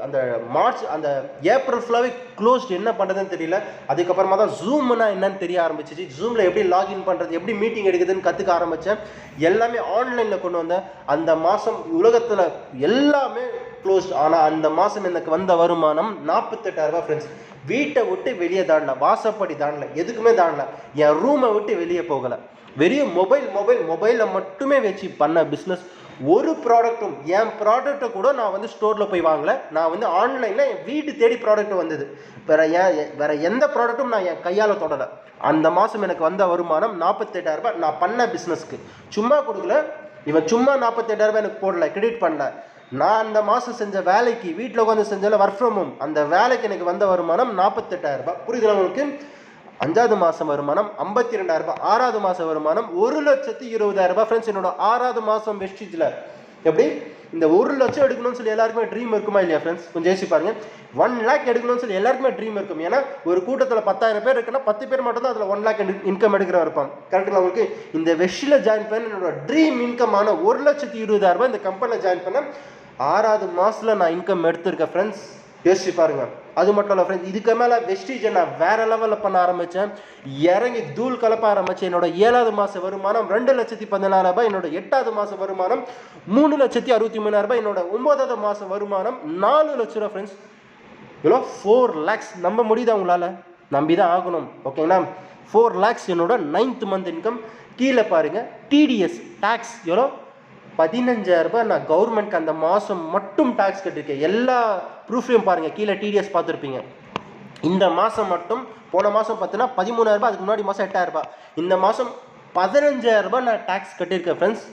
அந்த மார்ச் அந்த ஏப்ரல் ஃபுல்லாகவே க்ளோஸ்டு. என்ன பண்ணுறதுன்னு தெரியல. அதுக்கப்புறமா தான் ஜூம்னா என்னன்னு தெரிய ஆரம்பிச்சிச்சு. ஜூமில் எப்படி லாகின் பண்ணுறது, எப்படி மீட்டிங் எடுக்குதுன்னு கற்றுக்க ஆரம்பித்தேன். எல்லாமே ஆன்லைனில் கொண்டு வந்தேன். அந்த மாதம் உலகத்தில் எல்லாமே க்ளோஸ்ட். ஆனால் அந்த மாதம் எனக்கு வந்த வருமானம் 48,000 ரூபாய் ஃப்ரெண்ட்ஸ். வீட்டை விட்டு வெளியே தாண்டல, வாசப்படி தாண்டல, எதுக்குமே தாண்டல, என் ரூமை விட்டு வெளியே போகலை. வெறும் மொபைலில் மட்டுமே வச்சு பண்ண பிஸ்னஸ். ஒரு ப்ராடக்ட்டும் என் ப்ராடக்ட்டை கூட நான் வந்து ஸ்டோரில் போய் வாங்கலை. நான் வந்து ஆன்லைனில் என் வீடு தேடி ப்ராடக்ட் வந்தது. வேறு எந்த ப்ராடக்ட்டும் நான் என் கையால் தொடலை. அந்த மாதம் எனக்கு வந்த வருமானம் 48,000 ரூபாய். நான் பண்ண பிஸ்னஸ்க்கு சும்மா கொடுக்கல. இவன் சும்மா 48,000 ரூபாய் எனக்கு போடல, கிரெடிட் பண்ணல. நான் அந்த மாதம் செஞ்ச வேலைக்கு, வீட்டில் உட்காந்து செஞ்சால ஒர்க் ஃப்ரம் ஹோம், அந்த வேலைக்கு எனக்கு வந்த வருமானம் 48,000 ரூபாய். புரியுது உங்களுக்கு? 5வது மாதம் வருமானம் 52,000 ரூபாய். 6வது மாதம் வருமானம் 1,20,000 ரூபாய் ஃப்ரெண்ட்ஸ். என்னோட 6வது மாதம் வெஸ்டீஜில் எப்படி இந்த 1 லட்சம் எடுக்கணும்னு சொல்லி எல்லாருக்குமே ட்ரீம் இருக்குமா இல்லையா ஃப்ரெண்ட்ஸ்? கொஞ்சம் யோசிச்சு பாருங்க. 1 லேக் எடுக்கணும்னு சொல்லி எல்லாருக்குமே ட்ரீம் இருக்கும். ஏன்னா ஒரு கூட்டத்தில் 10,000 பேர் இருக்குன்னா 10 பேர் மட்டும் தான் அதில் 1 லேக் இன்கம் எடுக்கிற இருப்பான். கரெக்டுங்களா உங்களுக்கு? இந்த வெஸ்டில் ஜாயின் பண்ண என்னோட ட்ரீம் இன்கமான 1,20,000 ரூபாய் இந்த கம்பெனியில் ஜாயின் பண்ண 6வது மாதத்தில் நான் இன்கம் எடுத்திருக்கேன் ஃப்ரெண்ட்ஸ். யோசிச்சு பாருங்க. அது மட்டும் இல்லை ஃப்ரெண்ட்ஸ், இதுக்கு மேலே வெஸ்டீஜை நான் வேறு லெவலில் பண்ண ஆரம்பித்தேன். இறங்கி தூள் கலப்ப ஆரம்பித்தேன். என்னோட 7வது மாத வருமானம் 2,14,000 ரூபாய். என்னோட 8வது மாத வருமானம் 3,63,000 ரூபாய். என்னோட 9வது மாத வருமானம் 4 லட்சம் ரூபா ஃப்ரெண்ட்ஸ். இவ்வளோ 4 lakhs. நம்ப முடியுதா உங்களால்? நம்பி தான் ஆகணும். ஓகேங்களா? 4 lakhs என்னோட 9th மந்த் இன்கம். கீழே பாருங்கள், டிடிஎஸ் டேக்ஸ் எவ்வளோ? 15,000 ரூபாய் நான் கவர்மெண்ட்க்கு அந்த மாதம் மட்டும் டேக்ஸ் கட்டிருக்கேன். எல்லா ப்ரூஃபையும் பாருங்கள், கீழே டிடிஎஸ் பார்த்துருப்பீங்க. இந்த மாதம் மட்டும், போன மாதம் பார்த்தீங்கன்னா 13,000 ரூபாய், அதுக்கு முன்னாடி மாதம் 8,000 ரூபாய், இந்த மாதம் 15,000 ரூபாய் நான் டேக்ஸ் கட்டியிருக்கேன் ஃப்ரெண்ட்ஸ்.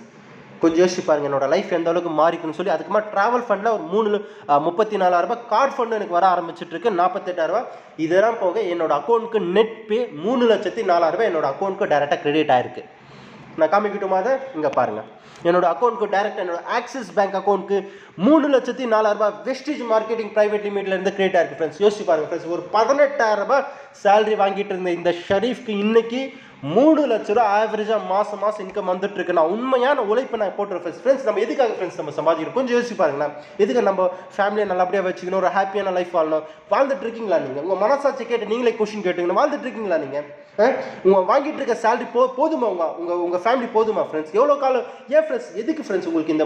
கொஞ்சம் யோசிச்சு பாருங்கள் என்னோட லைஃப் எந்த அளவுக்கு மாறிக்குன்னு சொல்லி. அதுக்கு மாதிரி ட்ராவல் ஃபண்டில் ஒரு 34,000 ரூபாய், கார்டு ஃபண்டு எனக்கு வர ஆரம்பிச்சிட்ருக்கு 48,000 ரூபாய். இதெல்லாம் போக என்னோட அக்கௌண்ட்டுக்கு நெட் பே 3,04,000 ரூபாய் என்னோட அக்கௌண்ட்டுக்கு டேரெக்டாக கிரெடிட் ஆயிருக்கு. நான் காமிக்கிட்டுமா அதை? இங்கே பாருங்கள். என்னோட அக்கௌண்ட்டுக்கு டேரெக்டாக என்னோட ஆக்சிஸ் பேங்க் அக்கௌண்ட்டுக்கு 3,04,000 ரூபாய் வெஸ்டீஜ் மார்க்கெட்டிங் பிரைவேட் லிமிட்லேருந்து கிரெடிட் ஆயிருக்கு ஃப்ரெண்ட்ஸ். யோசிச்சு பாருங்கள் ஃப்ரெண்ட்ஸ். ஒரு 18,000 ரூபாய் சேலரி வாங்கிட்டு இருந்த இந்த ஷரீஃப்க்கு இன்னைக்கு 3 லட்ச ரூபா ஆவரேஜாக மாதம் இன்கம் வந்துட்டு இருக்கு. நான் உண்மையான உழைப்பை நான் போட்டுருக்கேன் ஃப்ரெண்ட்ஸ். நம்ம எதுக்காக ஃப்ரெண்ட்ஸ் நம்ம சம்பாதிக்கணும்? கொஞ்சம் யோசிச்சு பாருங்களா. எதுக்கு நம்ம ஃபேமிலியை நல்லபடியாக வச்சுக்கணும், ஒரு ஹாப்பியான லைஃப் வாழணும். வாழ்ந்துட்டு இருக்கீங்களா நீங்கள்? உங்கள் மனசாட்சி கேட்டு நீங்களே கொஸ்டின் கேட்டுக்கணும். வாழ்ந்துட்டு இருக்கீங்களா நீங்கள்? உங்கள் வாங்கிட்டு இருக்க சேலரி போதுமா? உங்கள் ஃபேமிலி போதுமா ஃப்ரெண்ட்ஸ்? எவ்வளோ காலம்? ஏன் ஃப்ரெண்ட்ஸ் எதுக்கு ஃப்ரெண்ட்ஸ் உங்களுக்கு இந்த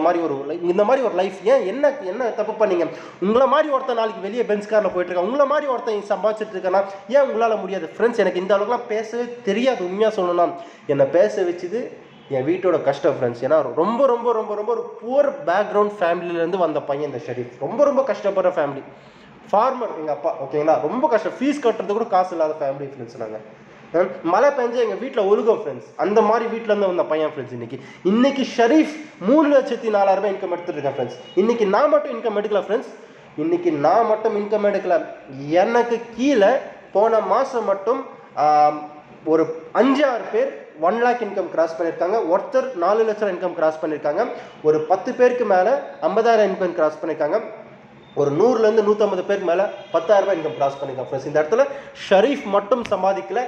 மாதிரி ஒரு லைஃப்? ஏன் என்ன தப்பு பண்ணீங்க? உங்களை மாதிரி ஒருத்தன் நாளைக்கு வெளியே பென்ஸ் காரில் போயிட்டு இருக்கான், உங்களை மாதிரி ஒருத்தன் சம்பாதிச்சிட்டு இருக்கானா? ஏன் உங்களால் முடியாது ஃப்ரெண்ட்ஸ்? எனக்கு இந்த அளவுக்குலாம் பேசவே தெரியாது உண்மையாக சொல்லணும். என்னை பேச வச்சுது என் வீட்டோட கஷ்டம் ஃப்ரெண்ட்ஸ். ஏன்னா ரொம்ப ரொம்ப ரொம்ப ரொம்ப ஒரு புவர் பேக்ரவுண்ட் ஃபேமிலியிலேருந்து வந்த பையன் இந்த ஷெரீஃப். ரொம்ப ரொம்ப கஷ்டப்படுற ஃபேமிலி. ஃபார்மர் எங்கள் அப்பா, ஓகேங்களா. ரொம்ப கஷ்டம், ஃபீஸ் கட்டுறது கூட காசு இல்லாத ஃபேமிலி ஃப்ரெண்ட்ஸ். நாங்கள் மழை பெஞ்சு எங்கள் வீட்டில் ஒழுகும் ஃப்ரெண்ட்ஸ். அந்த மாதிரி வீட்டிலேருந்து வந்த பையன் ஃப்ரெண்ட்ஸ். இன்னைக்கு ஷெரீஃப் 3,04,000 இன்கம் எடுத்துட்டு இருக்கேன் ஃப்ரெண்ட்ஸ். இன்னைக்கு நான் மட்டும் இன்கம் எடுக்கல ஃப்ரெண்ட்ஸ். இன்னைக்கு நான் மட்டும் இன்கம் எடுக்கல, எனக்கு கீழே போன மாதம் மட்டும் ஒரு 5-6 பேர் 1 lakh இன்கம் கிராஸ் பண்ணியிருக்காங்க. ஒருத்தர் 4 லட்சம் இன்கம் கிராஸ் பண்ணியிருக்காங்க. ஒரு 10 பேருக்கு மேலே 50,000 இன்கம் கிராஸ் பண்ணியிருக்காங்க. ஒரு 100லேருந்து 150 பேருக்கு மேலே 10,000 ரூபாய் இன்கம் கிராஸ் பண்ணியிருக்காங்க ஃப்ரெண்ட்ஸ். இந்த இடத்துல ஷெரீஃப் மட்டும் சம்பாதிக்கல,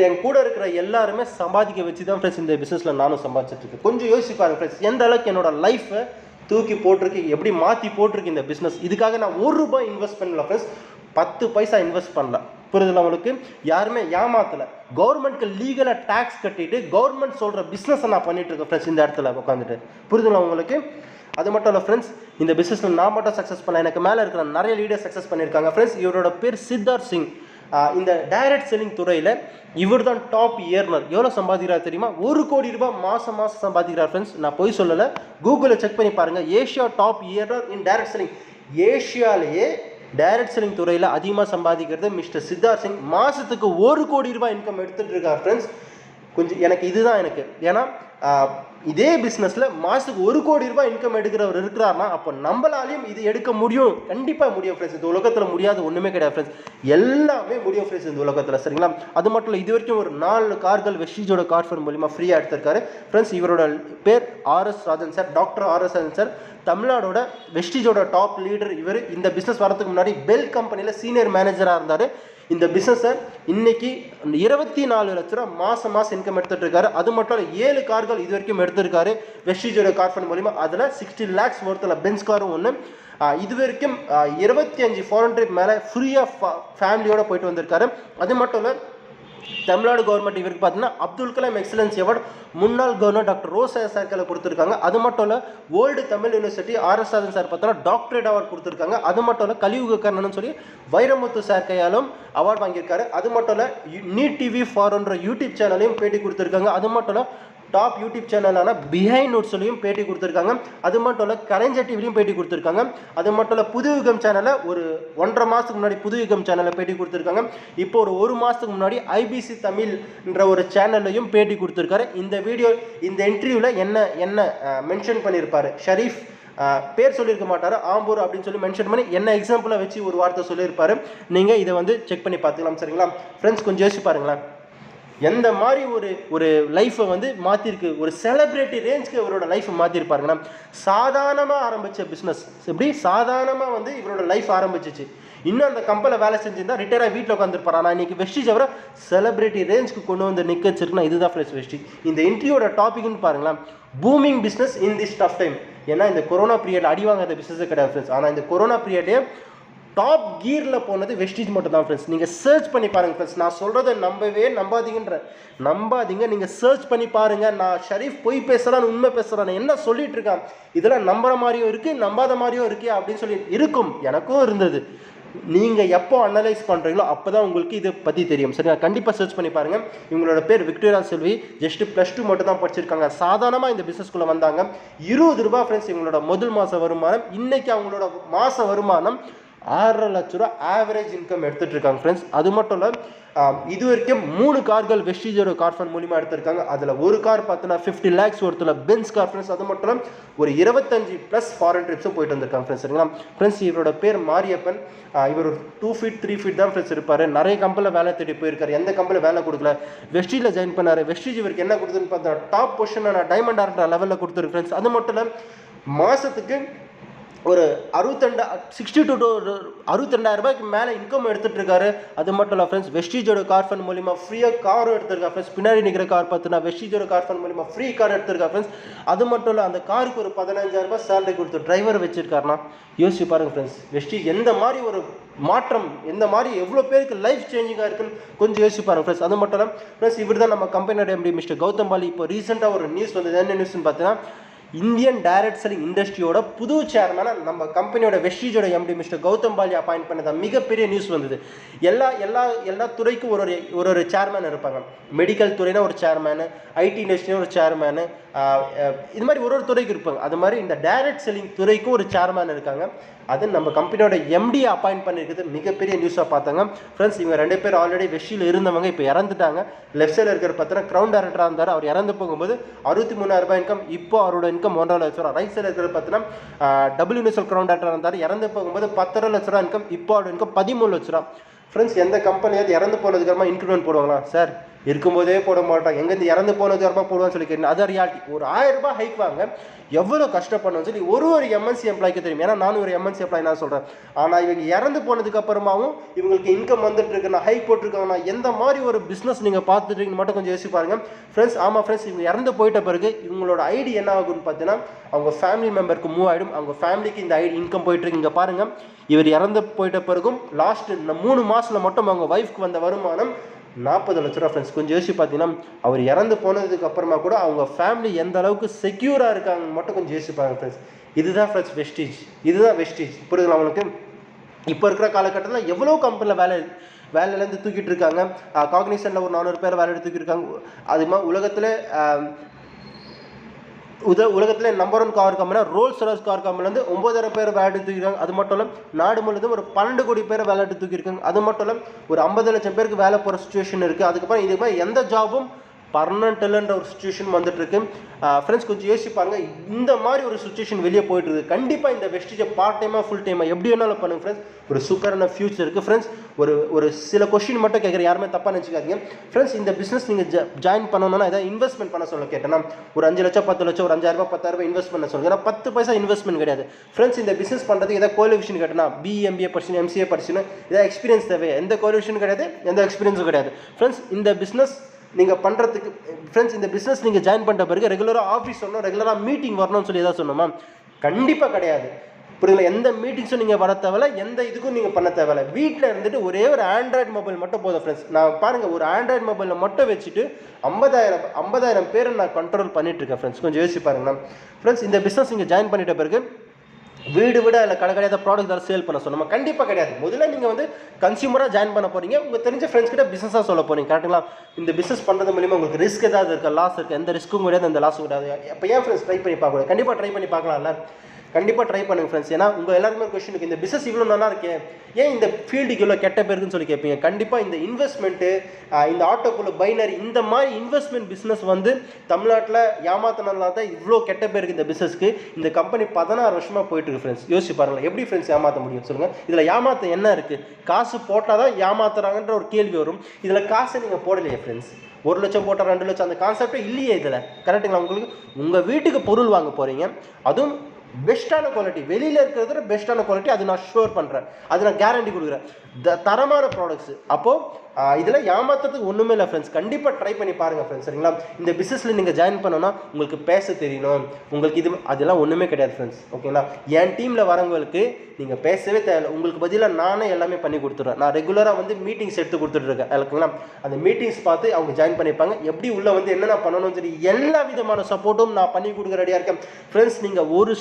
என் கூட இருக்கிற எல்லாருமே சம்பாதிக்க வச்சு தான் ஃப்ரெண்ட்ஸ் இந்த பிஸ்னஸில் நானும் சம்பாதிச்சிட்டு இருக்கேன். கொஞ்சம் யோசிப்பாங்க ஃப்ரெண்ட்ஸ், எந்த அளவுக்கு என்னோட லைஃப்பை தூக்கி போட்டிருக்கு, எப்படி மாற்றி போட்டிருக்கு இந்த பிஸ்னஸ். இதுக்காக நான் ₹1 இன்வெஸ்ட் பண்ணல ஃப்ரெண்ட்ஸ், 10 பைசா இன்வெஸ்ட் பண்ணல. புரியுதுல உங்களுக்கு? யாருமே ஏமாத்தலை. கவர்மெண்ட்க்கு லீகலாக டேக்ஸ் கட்டிட்டு கவர்மெண்ட் சொல்கிற பிஸ்னஸை நான் பண்ணிட்டு இருக்கேன் ஃப்ரெண்ட்ஸ் இந்த இடத்துல உட்காந்துட்டு. புரியுதுல உங்களுக்கு? அது மட்டும் இல்லை ஃப்ரெண்ட்ஸ், இந்த பிஸ்னஸில் நான் மட்டும் சக்ஸஸ் பண்ணல, எனக்கு மேலே இருக்கிற நிறைய லீடர் சக்ஸஸ் பண்ணியிருக்காங்க ஃப்ரெண்ட்ஸ். இவரோட பேர் சித்தார்த் சிங். இந்த டைரக்ட் செல்லிங் துறையில் இவர் தான் டாப் இயர்னர். எவ்வளோ சம்பாதிக்கிறார் தெரியுமா? ₹1 கோடி மாதம் சம்பாதிக்கிறார் ஃப்ரெண்ட்ஸ். நான் போய் சொல்லலை, கூகுளில் செக் பண்ணி பாருங்கள். Asia top earner in direct selling. ஏஷியாலேயே டைரக்ட் செல்லிங் துறையில் அதிகமாக சம்பாதிக்கிறது மிஸ்டர் சித்தார்த் சிங். மாதத்துக்கு ₹1 கோடி இன்கம் எடுத்துகிட்டு இருக்கார் ஃப்ரெண்ட்ஸ். கொஞ்சம் எனக்கு இதுதான் எனக்கு, ஏன்னா இதே பிஸ்னஸில் மாதத்துக்கு ₹1 கோடி இன்கம் எடுக்கிறவர் இருக்கிறார்னா அப்போ நம்மளாலையும் இது எடுக்க முடியும், கண்டிப்பாக முடியும் ஃப்ரெண்ட்ஸ். இந்த உலகத்தில் முடியாது ஒன்றுமே கிடையாது ஃப்ரெண்ட்ஸ், எல்லாமே முடியும் ஃப்ரெண்ட்ஸ் இந்த உலகத்தில். சரிங்களா? அது மட்டும் இல்லை, இது வரைக்கும் ஒரு 4 கார்கள் வெஸ்டீஜோட கார் ஃபர்ம் மூலிமா ஃப்ரீயாக எடுத்திருக்காரு ஃப்ரெண்ட்ஸ். இவரோட பேர் RS Rajan sir, doctor RS Rajan sir. தமிழ்நாடோட வெஸ்டீஜோட டாப் லீடர் இவர். இந்த பிஸ்னஸ் வரதுக்கு முன்னாடி பெல் கம்பெனியில் சீனியர் மேனேஜராக இருந்தார். இந்த பிஸ்னஸை இன்னைக்கு 24 லட்ச ரூபா மாதம் இன்கம் எடுத்துகிட்டு இருக்காரு. அது மட்டும் இல்லை, 7 கார்கள் இது வரைக்கும் எடுத்திருக்காரு வெஸ்டீஜோட கார் ஃபண்ட் மூலிமா. அதில் 60 lakhs ஒருத்தில் பென்ஸ் காரும் ஒன்று. இது வரைக்கும் 25 ஃபாரின் ட்ரிப் மேலே ஃப்ரீயாக ஃபேமிலியோடு போயிட்டு வந்திருக்காரு. அது மட்டும் இல்லை, தமிழ்நாடு கவர்மெண்ட் இவருக்கு பார்த்தீங்கன்னா அப்துல் கலாம் எக்ஸலன்ஸ் அவார்டு முன்னாள் கவர்னர் டாக்டர் ரோசா சார்களை கொடுத்துருக்காங்க. அது மட்டும் இல்லை, world Tamil university RS Rajan sir பார்த்தோன்னா டாக்டரேட் அவார்டு கொடுத்துருக்காங்க. அது மட்டும் இல்லை, கலியுக கர்ணன் சொல்லி வைரமுத்து சார் கையாலும் அவார்டு வாங்கியிருக்காரு. அது மட்டும் இல்லை, நீட் டிவி ஃபார்ன்ற யூடியூப் சேனலையும் பேட்டி கொடுத்துருக்காங்க. அது மட்டும் இல்லை, டாப் யூடியூப் சேனலான பிஹைண்ட் நோட்ஸ்லையும் பேட்டி கொடுத்துருக்காங்க. அது மட்டும் இல்லை, கரஞ்ச டிவிலையும் பேட்டி கொடுத்துருக்காங்க. அது மட்டும் இல்லை, புதுயுகம் சேனலில் ஒரு 1.5 மாதத்துக்கு முன்னாடி புதுயுகம் சேனலில் பேட்டி கொடுத்துருக்காங்க. இப்போ ஒரு மாதத்துக்கு முன்னாடி IBC தமிழ்ன்ற ஒரு சேனல்லையும் பேட்டி கொடுத்துருக்காரு. இந்த இன்டர்வியூவில் என்ன மென்ஷன் பண்ணியிருப்பார் ஷெரீஃப், பேர் சொல்லியிருக்க மாட்டார், ஆம்பூர் அப்படின்னு சொல்லி மென்ஷன் பண்ணி என்ன எக்ஸாம்பிளை வச்சு ஒரு வார்த்தை சொல்லியிருப்பார். நீங்கள் இதை வந்து செக் பண்ணி பார்த்துக்கலாம். சரிங்களா ஃப்ரெண்ட்ஸ்? கொஞ்சம் யோசிச்சு பாருங்களேன், எந்த மாதிரி ஒரு லைஃப்பை வந்து மாற்றிருக்கு, ஒரு செலிப்ரிட்டி ரேஞ்சுக்கு இவரோட லைஃப்பை மாற்றிருப்பாருங்கன்னா. சாதாரணமாக ஆரம்பித்த பிஸ்னஸ் எப்படி சாதாரணமாக வந்து இவரோட லைஃப் ஆரம்பிச்சிச்சு. இன்னும் அந்த கம்பெனியில் வேலை செஞ்சுருந்தா ரிட்டையராக வீட்டில் உட்காந்துருப்பார். ஆனால் இன்றைக்கி வெஸ்டீஜ் அவரை செலிப்ரிட்டி ரேஞ்சுக்கு கொண்டு வந்து நிற்க வச்சிருக்குன்னா இதுதான் ஃப்ரெண்ட்ஸ் வெஸ்டீஜ். இந்த இன்டர்வியூட டாபிக்னு பாருங்களேன், booming business in this tough time. ஏன்னா இந்த கொரோனா பீரியட் அடி வாங்காத பிஸ்னஸே கிடையாது ஃப்ரெண்ட்ஸ். ஆனால் இந்த கொரோனா பீரியட்லேயே டாப் கியரில் போனது வெஸ்டீஜ் மட்டும் தான் ஃப்ரெண்ட்ஸ். நீங்கள் சர்ச் பண்ணி பாருங்கள் ஃப்ரெண்ட்ஸ். நான் சொல்கிறத நம்பாதீங்க. நீங்கள் சர்ச் பண்ணி பாருங்கள். நான் ஷெரீஃப் பொய் பேசுகிறான்னு உண்மை பேசுகிறான்னு என்ன சொல்லிட்டு இருக்கான், இதெல்லாம் நம்புற மாதிரியும் இருக்குது, நம்பாத மாதிரியும் இருக்குது அப்படின்னு சொல்லி இருக்கும். எனக்கும் இருந்தது. நீங்கள் எப்போ அனலைஸ் பண்ணுறீங்களோ அப்போ தான் உங்களுக்கு இதை பற்றி தெரியும். சரிங்களா? கண்டிப்பாக சர்ச் பண்ணி பாருங்கள். இவங்களோட பேர் விக்டோரியா செல்வி. ஜஸ்ட் +2 மட்டும் தான் படிச்சிருக்காங்க. சாதாரணமாக இந்த பிஸ்னஸ்குள்ளே வந்தாங்க. ₹20 ஃப்ரெண்ட்ஸ் இவங்களோட முதல் மாத வருமானம். இன்றைக்கி அவங்களோட மாத வருமானம் 6.5 லட்ச ரூபா ஆவரேஜ் இன்கம் எடுத்துகிட்டு இருக்காங்க ஃப்ரெண்ட்ஸ். அது மட்டும் இல்லை, இது வரைக்கும் 3 கார்கள் வெஸ்டீஜோட கார் ஃபண்ட் மூலிமா எடுத்திருக்காங்க. அதில் ஒரு கார் பார்த்தோன்னா 50 lakhs ஒருத்தர் பென்ஸ் கார் ஃப்ரெண்ட்ஸ். அது மட்டும் இல்லை, ஒரு 25+ ஃபாரின் ட்ரிப்ஸும் போயிட்டு வந்திருக்காங்க ஃப்ரெண்ட்ஸ். சரிங்களா ஃப்ரெண்ட்ஸ்? இவரோட பேர் மாரியப்பன். இவர் 2 feet 3 feet தான் ஃப்ரெண்ட்ஸ் இருப்பார். நிறைய கம்பெனியில் வேலை தேடி போயிருக்காரு, எந்த கம்பெனியில் வேலை கொடுக்கல. வெஸ்டீஜில் ஜாயின் பண்ணார். வெஸ்டீஜ் இவருக்கு என்ன கொடுத்துன்னு பார்த்தா டாப் பொசிஷன் டைமண்ட் ஆர்டர் லெவலில் கொடுத்துருக்கு ஃப்ரெண்ட்ஸ். அது மட்டும் இல்லை, மாதத்துக்கு ஒரு 62 to 62,000 ரூபாய்க்கு மேலே இன்கம் எடுத்துகிட்டு இருக்காரு. அது மட்டும் இல்லை ஃப்ரெண்ட்ஸ், வெஸ்டீஜோட கார் ஃபண்ட் மூலிமா ஃப்ரீயாக காரும் எடுத்திருக்கா ஃப்ரெண்ட்ஸ். பின்னாடி நிற்கிற கார் பார்த்தீங்கன்னா வெஸ்டீஜோட கார் ஃபண்ட் மூலிமா ஃப்ரீ கார் எடுத்திருக்கா ஃப்ரெண்ட்ஸ். அது மட்டும் இல்லை, அந்த காருக்கு ஒரு 15,000 ரூபாய் சேலரி கொடுத்து டிரைவர் வச்சிருக்காருனா யோசிச்சு பாருங்கள் ஃப்ரெண்ட்ஸ். வெஸ்டீஜ் எந்த மாதிரி ஒரு மாற்றம், எந்த மாதிரி எவ்வளோ பேருக்கு லைஃப் சேஞ்சிங்காக இருக்குன்னு கொஞ்சம் யோசிச்சு பாருங்கள் ஃப்ரெண்ட்ஸ். அது மட்டும் இல்லை ஃப்ரெண்ட்ஸ், இவர் தான் நம்ம கம்பெனியோட எம்டி மிஸ்டர் கௌதம் பாலி. இப்போ ரீசெண்டாக ஒரு நியூஸ் வந்தது. என்ன நியூஸ்ன்னு பார்த்தீங்கன்னா, இந்தியன் டைரக்ட் செல்லிங் இண்டஸ்ட்ரியோட புது சேர்மனாக நம்ம கம்பெனியோட வெஸ்டீஜோட MD mister Gautam Bali appoint பண்ணது மிகப்பெரிய நியூஸ் வந்தது. எல்லா துறைக்கும் ஒரு சேர்மேன் இருப்பாங்க. மெடிக்கல் துறைனா ஒரு சேர்மேனு, ஐடி இண்டஸ்ட்ரினா ஒரு சேர்மேனு, இது மாதிரி ஒரு துறைக்கு இருப்பாங்க. அது மாதிரி இந்த டைரக்ட் செல்லிங் துறைக்கும் ஒரு சேர்மேன் இருக்காங்க. அது நம்ம கம்பெனியோட எம்டி அப்பாயிண்ட் பண்ணியிருக்கிறது மிகப்பெரிய நியூஸாக பார்த்தாங்க ஃப்ரெண்ட்ஸ். இவங்க 2 பேர் ஆல்ரெடி வெஸ்டியில் இருந்தவங்க, இப்போ இறந்துட்டாங்க. லெஃப்ட் சைடில் இருக்கிற பார்த்தீங்கன்னா க்ரௌண்ட் டைரக்டராக இருந்தார். அவர் இறந்து போகும்போது 63,000 ரூபாய் இன்கம், இப்போ அவரோட இன்கம் 1.5 லட்ச ரூபா. ரைட் சைடில் இருக்கிற பார்த்தீங்கன்னா டபிள்யூஎன்எஸ்எல் க்ரௌண்ட் டைரக்டராக இருந்தார். இறந்து போகும்போது 10.5 லட்ச ரூபா இன்கம், இப்போ அவரோட இன்கம் 13 லட்ச ரூபா. ஃப்ரெண்ட்ஸ், எந்த கம்பெனியாவது இறந்து போனதுக்கப்புறமா இன்க்ரிமெண்ட் போடுவாங்களா சார்? இருக்கும்போதே போட மாட்டாங்க. எங்கேருந்து இறந்து போனதுக்கப்புறமா போடுவான்னு சொல்லி கேட்டேன். அதான் ரியாலிட்டி. ஒரு 1000 ரூபாய் ஹைக் வாங்க எவ்வளோ கஷ்டப்படணும்னு சொல்லி ஒரு எம்என்சி எம்ப்ளாய்க்கு தெரியும். ஏன்னா நானும் ஒரு எம்என்சி எம்ப்ளாய் நான் சொல்கிறேன். ஆனால் இவங்க இறந்து போனதுக்கு அப்புறமாவும் இவங்களுக்கு இன்கம் வந்துட்டு இருக்குன்னா, ஹைக் போட்டிருக்காங்கன்னா, எந்த மாதிரி ஒரு பிஸ்னஸ் நீங்கள் பார்த்துட்டு மட்டும் கொஞ்சம் யோசிச்சு பாருங்க ஃப்ரெண்ட்ஸ். ஆமாம் ஃப்ரெண்ட்ஸ், இவங்க இறந்து போயிட்ட பிறகு இவங்களோட ஐடி என்ன ஆகும்னு பார்த்தீங்கன்னா, அவங்க ஃபேமிலி மெம்பருக்கு மூவ் ஆகிடும். அவங்க ஃபேமிலிக்கு இந்த ஐடி இன்கம் போயிட்டுருக்கு. இங்கே பாருங்கள், இவர் இறந்து போயிட்ட பிறகும் லாஸ்ட் இந்த 3 மாதத்தில் மட்டும் அவங்க ஒய்ஃப்க்கு வந்த வருமானம் 40 லட்ச ரூபா ஃப்ரெண்ட்ஸ். கொஞ்சம் யோசிச்சு பார்த்தீங்கன்னா, அவர் இறந்து போனதுக்கு அப்புறமா கூட அவங்க ஃபேமிலி எந்த அளவுக்கு செக்யூராக இருக்காங்கன்னு மட்டும் கொஞ்சம் யோசிப்பாங்க ஃப்ரெண்ட்ஸ். இதுதான் ஃப்ரெண்ட்ஸ் வெஸ்டீஜ். இதுதான் வெஸ்டீஜ். புரியுதுங்களா அவங்களுக்கு? இப்போ இருக்கிற காலகட்டத்தில் எவ்வளோ கம்பெனியில் வேலையிலேருந்து தூக்கிட்டு இருக்காங்க. காக்னிசனில் ஒரு 400 பேர் வேலை தூக்கிட்டு இருக்காங்க. அது மாதிரி உலகத்தில் number 1 car company Rolls Royce car கம்பெனிலேருந்து 9,000 பேர் வேலை தூக்கிருக்காங்க. அது மட்டும் இல்லை, நாடு முழுவதும் ஒரு 12 கோடி பேர் வேலை தூக்கியிருக்காங்க. அது மட்டும் இல்லை, ஒரு 50 லட்சம் பேருக்கு வேலை போகிற சுச்சுவேஷன் இருக்குது. அதுக்கப்புறம் இதுக்கு மாதிரி எந்த ஜாபும் பர்மனெண்ட் இல்லைன்ற ஒரு சுச்சுவேஷன் வந்துட்டு இருக்கு ஃப்ரெண்ட்ஸ். கொஞ்சம் யோசிப்பாங்க, இந்த மாதிரி ஒரு சுச்சுவேஷன் வெளியே போயிட்டு இருக்குது. கண்டிப்பாக இந்த வெஸ்டீஜை பார்ட் டைமாக ஃபுல் டைமாக எப்படி வேணாலும் பண்ணுங்க ஃப்ரெண்ட்ஸ். ஒரு சூப்பரான ஃபியூச்சர் இருக்குது ஃப்ரெண்ட்ஸ். ஒரு சில கொஸ்டின் மட்டும் கேட்குறேன், யாருமே தப்பாக நினச்சிக்காதீங்க ஃப்ரெண்ட்ஸ். இந்த பிஸ்னஸ் நீங்கள் ஜாயின் பண்ணணும்னா ஏதாவது இன்வெஸ்ட்மெண்ட் பண்ண சொல்ல கேட்டேன்னா, ஒரு 5 லட்சம் 10 லட்சம் ஒரு 5,000 ரூபாய் 10,000 ரூபாய் இன்வெஸ்ட் பண்ண சொல்லுங்க. ஏன்னா 10 பைசா இன்வெஸ்ட்மெண்ட் கிடையாது ஃப்ரெண்ட்ஸ். இந்த பிஸ்னஸ் பண்ணுறதுக்கு ஏதாவது குவாலிஃபிகேஷன் கேட்டேன்னா, BMBA படிச்சுன்னு MCA படிச்சுன்னு ஏதாவது எக்ஸ்பீரியன்ஸ் தேவை. எந்த குவாலிஃபிகேஷன் கிடையாது, எந்த எக்ஸ்பீரியன்ஸும் கிடையாது ஃப்ரெண்ட்ஸ். இந்த பிஸ்னஸ் நீங்கள் பண்ணுறதுக்கு ஃப்ரெண்ட்ஸ், இந்த பிஸ்னஸ் நீங்கள் ஜாயின் பண்ணுற பிறகு ரெகுலராக ஆஃபீஸ் வரணும், ரெகுலராக மீட்டிங் வரணும்னு சொல்லி எதாவது சொன்னோமா? கண்டிப்பாக கிடையாது. புரியுதுங்களா? எந்த மீட்டிங்ஸும் நீங்கள் வர தேவையில்ல, எந்த இதுக்கும் நீங்கள் பண்ண தேவையில்ல. வீட்டில் இருந்துட்டு ஒரே ஒரு ஆண்ட்ராய்டு மொபைல் மட்டும் போதும் ஃப்ரெண்ட்ஸ். நான் பாருங்கள், ஒரு ஆண்ட்ராய்டு மொபைலில் மட்டும் வச்சுட்டு 50,000 பேரை நான் கண்ட்ரோல் பண்ணிட்டு இருக்கேன் ஃப்ரெண்ட்ஸ். கொஞ்சம் யோசிச்சு பாருங்கண்ணா ஃப்ரெண்ட்ஸ். இந்த பிஸ்னஸ் நீங்கள் ஜாயின் பண்ணிட்ட பிறகு வீடு விட இல்லை கடை கிடையாத ப்ராடக்ட் தான் சேல் பண்ண சொன்னோமா? கண்டிப்பாக கிடையாது. முதல்ல நீங்கள் வந்து கன்சியூமராக ஜாயின் பண்ண போகிறீங்க. உங்கள் தெரிஞ்ச ஃப்ரெண்ட்ஸ் கிட்ட பிஸ்னஸாக சொல்ல போகிறீங்க. கரெக்டுங்களா? இந்த பிஸ்னஸ் பண்ணுறது மூலிமா உங்களுக்கு ரிஸ்க் ஏதாவது இருக்கா, லாஸ் இருக்குது? எந்த ரிஸ்க்கும் கிடையாது, எந்த லாஸும் கிடையாது. அப்போ ஏன் ஃப்ரெண்ட்ஸ் ட்ரை பண்ணி பார்க்கக்கூடாது? கண்டிப்பாக ட்ரை பண்ணி பார்க்கலாம்ல. கண்டிப்பாக ட்ரை பண்ணுங்கள் ஃப்ரெண்ட்ஸ். ஏன்னா உங்கள் எல்லாருமே ஒரு கொஸ்டின் இருக்குது, இந்த பிஸ்னஸ் இவ்வளோ நல்லா இருக்கே, ஏன் இந்த ஃபீல்டுக்கு இவ்வளோ கெட்ட பேருக்குன்னு சொல்லி கேட்பீங்க. கண்டிப்பாக இந்த இன்வெஸ்ட்மெண்ட்டு, இந்த ஆட்டோக்குள்ள பைனரி, இந்த மாதிரி இன்வெஸ்ட்மெண்ட் பிஸ்னஸ் வந்து தமிழ்நாட்டில் ஏமாத்தினால தான் இவ்வளோ கெட்ட பேருக்கு இந்த பிஸ்னஸ்க்கு. இந்த கம்பெனி 16 வருஷமாக போயிட்டு இருக்கு ஃப்ரெண்ட்ஸ். யோசிச்சு பாருங்கள், எப்படி ஃப்ரெண்ட்ஸ் ஏமாற்ற முடியும் சொல்லுங்கள்? இதில் ஏமாற்ற என்ன இருக்குது? காசு போட்டால் தான் ஏமாத்துறாங்கன்ற ஒரு கேள்வி வரும். இதில் காசை நீங்கள் போடலையே ஃப்ரெண்ட்ஸ். 1 லட்சம் போட்டால் 2 லட்சம், அந்த கான்செப்டே இல்லையே இதில். கரெக்டுங்களா? உங்களுக்கு உங்கள் வீட்டுக்கு பொருள் வாங்க போகிறீங்க, அதுவும் பெஸ்ட்டான குவாலிட்டி, வெளியில் இருக்கிறத பெஸ்ட்டான குவாலிட்டி, அது நான் ஷோர் பண்ணுறேன், அது நான் கேரண்டி கொடுக்குறேன். தரமான ப்ராடக்ட்ஸ். அப்போது இதில் ஏமாத்துறதுக்கு ஒன்றுமே இல்லை ஃப்ரெண்ட்ஸ். கண்டிப்பாக ட்ரை பண்ணி பாருங்கள் ஃப்ரெண்ட்ஸ். சரிங்களா? இந்த பிஸ்னஸில் நீங்கள் ஜாயின் பண்ணோன்னா உங்களுக்கு பேச தெரியணும், உங்களுக்கு இது அதெல்லாம் ஒன்றுமே கிடையாது ஃப்ரெண்ட்ஸ். ஓகேங்களா? என் டீமில் வரவங்களுக்கு நீங்கள் பேசவே தேவையில்லை. உங்களுக்கு பதிலாக நானே எல்லாமே பண்ணி கொடுத்துட்றேன். நான் ரெகுலராக வந்து மீட்டிங்ஸ் எடுத்து கொடுத்துட்ருக்கேன். ஓகேங்களா? அந்த மீட்டிங்ஸ் பார்த்து அவங்க ஜாயின் பண்ணிப்பாங்க. எப்படி உள்ளே வந்து என்னென்ன பண்ணணும்னு சொல்லி எல்லா விதமான சப்போர்ட்டும் நான் பண்ணி கொடுக்க ரெடியாக இருக்கேன் ஃப்ரெண்ட்ஸ். நீங்கள் ஒரு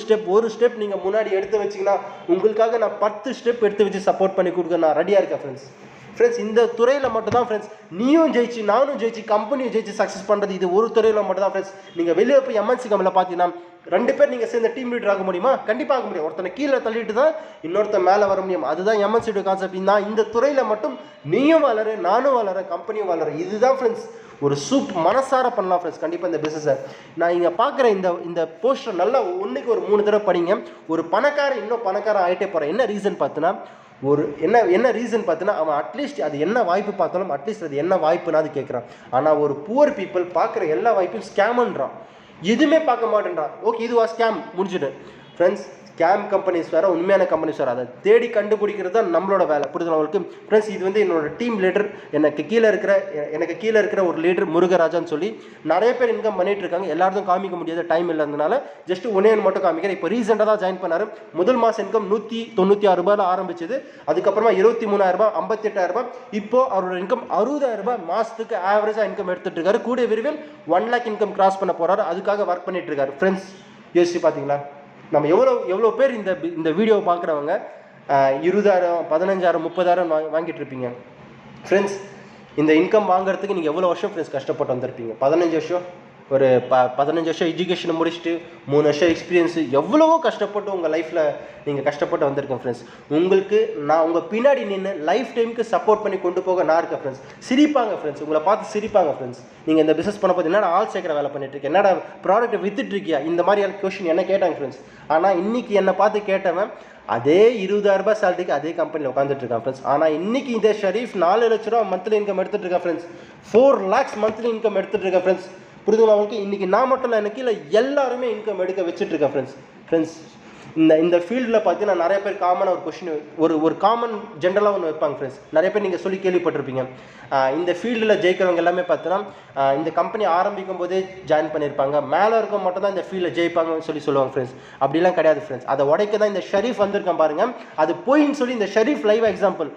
ஸ்டெப் நீங்கள் முன்னாடி எடுத்து வச்சிங்கன்னா, உங்களுக்காக நான் 10 ஸ்டெப் எடுத்து வச்சு சப்போர்ட் பண்ணி கொடுக்க நான் ரெடியாக இருக்கேன் ஃப்ரெண்ட்ஸ். ஃப்ரெண்ட்ஸ், இந்த துறையில் மட்டும் தான் ஃப்ரெண்ட்ஸ் நீயும் ஜெயிச்சு, நானும் ஜெயிச்சு, கம்பெனியும் ஜெயிச்சு சக்ஸஸ் பண்ணுறது இது ஒரு துறையில் மட்டும் தான் ஃப்ரெண்ட்ஸ். நீங்கள் வெளியே போய் MNC கம்பெனியில் பார்த்தீங்கன்னா 2 பேர் நீங்கள் சேர்ந்த டீம் லீடர் ஆக முடியுமா? கண்டிப்பாக ஆக முடியும். ஒருத்தனை கீழே தள்ளிட்டு தான் இன்னொருத்தன் மேலே வர முடியும். அதுதான் MNC கான்செப்ட். நான் இந்த துறையில் மட்டும் நீயும் வளர, நானும் வளர, கம்பெனியும் வளர. இதுதான் ஃப்ரெண்ட்ஸ் ஒரு மனசார பண்ணலாம் ஃப்ரெண்ட்ஸ். கண்டிப்பாக இந்த பிஸ்னஸை நான் இங்கே பார்க்குற இந்த போஸ்டர் நல்லா ஒன்றுக்கு ஒரு 3 தடவை படிங்க. ஒரு பணக்காரன் இன்னும் பணக்காரன் ஆகிட்டே போகிறேன். என்ன ரீசன் பார்த்தினா, என்ன ரீசன் பார்த்தினா, அவன் அட்லீஸ்ட் அது என்ன வாய்ப்பு பார்த்தாலும் அட்லீஸ்ட் அது என்ன வாய்ப்புனா அது கேட்குறான். ஆனால் ஒரு புவர் பீப்புள் பார்க்குற எல்லா வாய்ப்பையும் ஸ்கேம்ன்றான், எதுவுமே பார்க்க மாட்டேன்றான். ஓகே, இதுவா ஸ்கேம், முடிஞ்சுட்டு ஃப்ரெண்ட்ஸ் ஸ்கேம் கம்பெனிஸ் வேறு உண்மையான கம்பெனிஸ் வேறு, அதை தேடி கண்டுபிடிக்கிறது தான் நம்மளோட வேலை. புரியுது உங்களுக்கு ஃப்ரெண்ட்ஸ்? இது வந்து என்னோட டீம் லீடர், எனக்கு கீழே இருக்கிற ஒரு லீடர் முருகராஜான்னு சொல்லி நிறைய பேர் இன்கம் பண்ணிட்டு இருக்காங்க. எல்லாருக்கும் காமிக்க முடியாத டைம் இல்லாததுனால ஜஸ்ட் ஒன்னே மட்டும் காமிக்கிறேன். இப்போ ரீசெண்டாக தான் ஜாயின் பண்ணாரு. முதல் மாதம் இன்கம் 196 ரூபாயில் ஆரம்பிச்சது. அதுக்கப்புறமா 23,000 ரூபாய், 58,000 ரூபாய். இப்போ அவரோட இன்கம் 60,000 ரூபாய் மாதத்துக்கு ஆவரேஜாக இன்கம் எடுத்துட்டு இருக்காரு. கூடிய விரைவில் 1 lakh இன்கம் கிராஸ் பண்ண போறாரு. அதுக்காக ஒர்க் பண்ணிட்டு இருக்காரு. ஃப்ரெண்ட்ஸ் யோசிச்சு பார்த்தீங்களா? நம்ம எவ்வளோ பேர் இந்த வீடியோவை பார்க்குறவங்க 20,000, 15,000, 30,000 வாங்கிட்டு இருப்பீங்க. ஃப்ரெண்ட்ஸ் இந்த இன்கம் வாங்குறதுக்கு நீங்கள் எவ்வளோ வருஷம் ஃப்ரெண்ட்ஸ் கஷ்டப்பட்டு வந்திருப்பீங்க? 15 வருஷம், ஒரு 15 வருஷம் எஜுகேஷனை முடிச்சுட்டு 3 வருஷம் எக்ஸ்பீரியன்ஸு, எவ்வளவோ கஷ்டப்பட்டு உங்கள் லைஃப்பில் நீங்கள் கஷ்டப்பட்டு வந்திருக்கேன் ஃப்ரெண்ட்ஸ். உங்களுக்கு நான் உங்கள் பின்னாடி நின்று லைஃப் டைமுக்கு சப்போர்ட் பண்ணி கொண்டு போக நான் இருக்கேன் ஃப்ரெண்ட்ஸ். சிரிப்பாங்க ஃப்ரெண்ட்ஸ், உங்களை பார்த்து சிரிப்பாங்க ஃப்ரெண்ட்ஸ். நீங்கள் இந்த பிஸ்னஸ் பண்ண போது என்னடா ஆள் சேர்க்குற வேலை பண்ணிட்டு இருக்கேன், என்னடா ப்ராடக்ட்டை வித்துட்ருக்கியா, இந்த மாதிரி கொஸ்டின் என்ன கேட்டாங்க ஃப்ரெண்ட்ஸ். ஆனால் இன்றைக்கி என்னை பார்த்து கேட்டவன் அதே 20,000 ரூபாய் சேலரிக்கு அதே கம்பெனியில் உட்காந்துட்டு இருக்கான் ஃப்ரெண்ட்ஸ். ஆனால் இன்றைக்கி இந்த ஷரீஃப் 4 லட்ச ரூபா மந்த்லி இன்கம் எடுத்துகிட்டு இருக்கா ஃப்ரெண்ட்ஸ். 4 lakhs மந்த்லி இன்கம் எடுத்துகிட்டு இருக்கா ஃப்ரெண்ட்ஸ். புரிதுங்களா உங்களுக்கு? இன்றைக்கி நான் மட்டும் இல்லை, எனக்கு இல்லை எல்லாருமே இன்கம் எடுக்க வச்சுட்ருக்கேன் ஃப்ரெண்ட்ஸ். இந்த ஃபீல்டில் பார்த்தீங்கன்னா நிறைய பேர் காமனாக ஒரு கொஷின், ஒரு காமன் ஜென்ரலாக ஒன்று வைப்பாங்க ஃப்ரெண்ட்ஸ். நிறைய பேர் நீங்கள் சொல்லி கேள்விப்பட்டிருப்பீங்க. இந்த ஃபீல்டில் ஜெயிக்கிறவங்க எல்லாமே பார்த்தீங்கன்னா இந்த கம்பெனி ஆரம்பிக்கும் போதே ஜாயின் பண்ணியிருப்பாங்க, மேலே இருக்க மட்டும் தான் இந்த ஃபீல்டில் ஜெயிப்பாங்கன்னு சொல்லுவாங்க ஃப்ரெண்ட்ஸ். அப்படிலாம் கிடையாது ஃப்ரெண்ட்ஸ். அதை உடைக்க தான் இந்த ஷரீஃப் வந்திருக்கேன் பாருங்கள். அது போயின்னு சொல்லி இந்த ஷரீஃப் லைவ் எக்ஸாம்பிள்.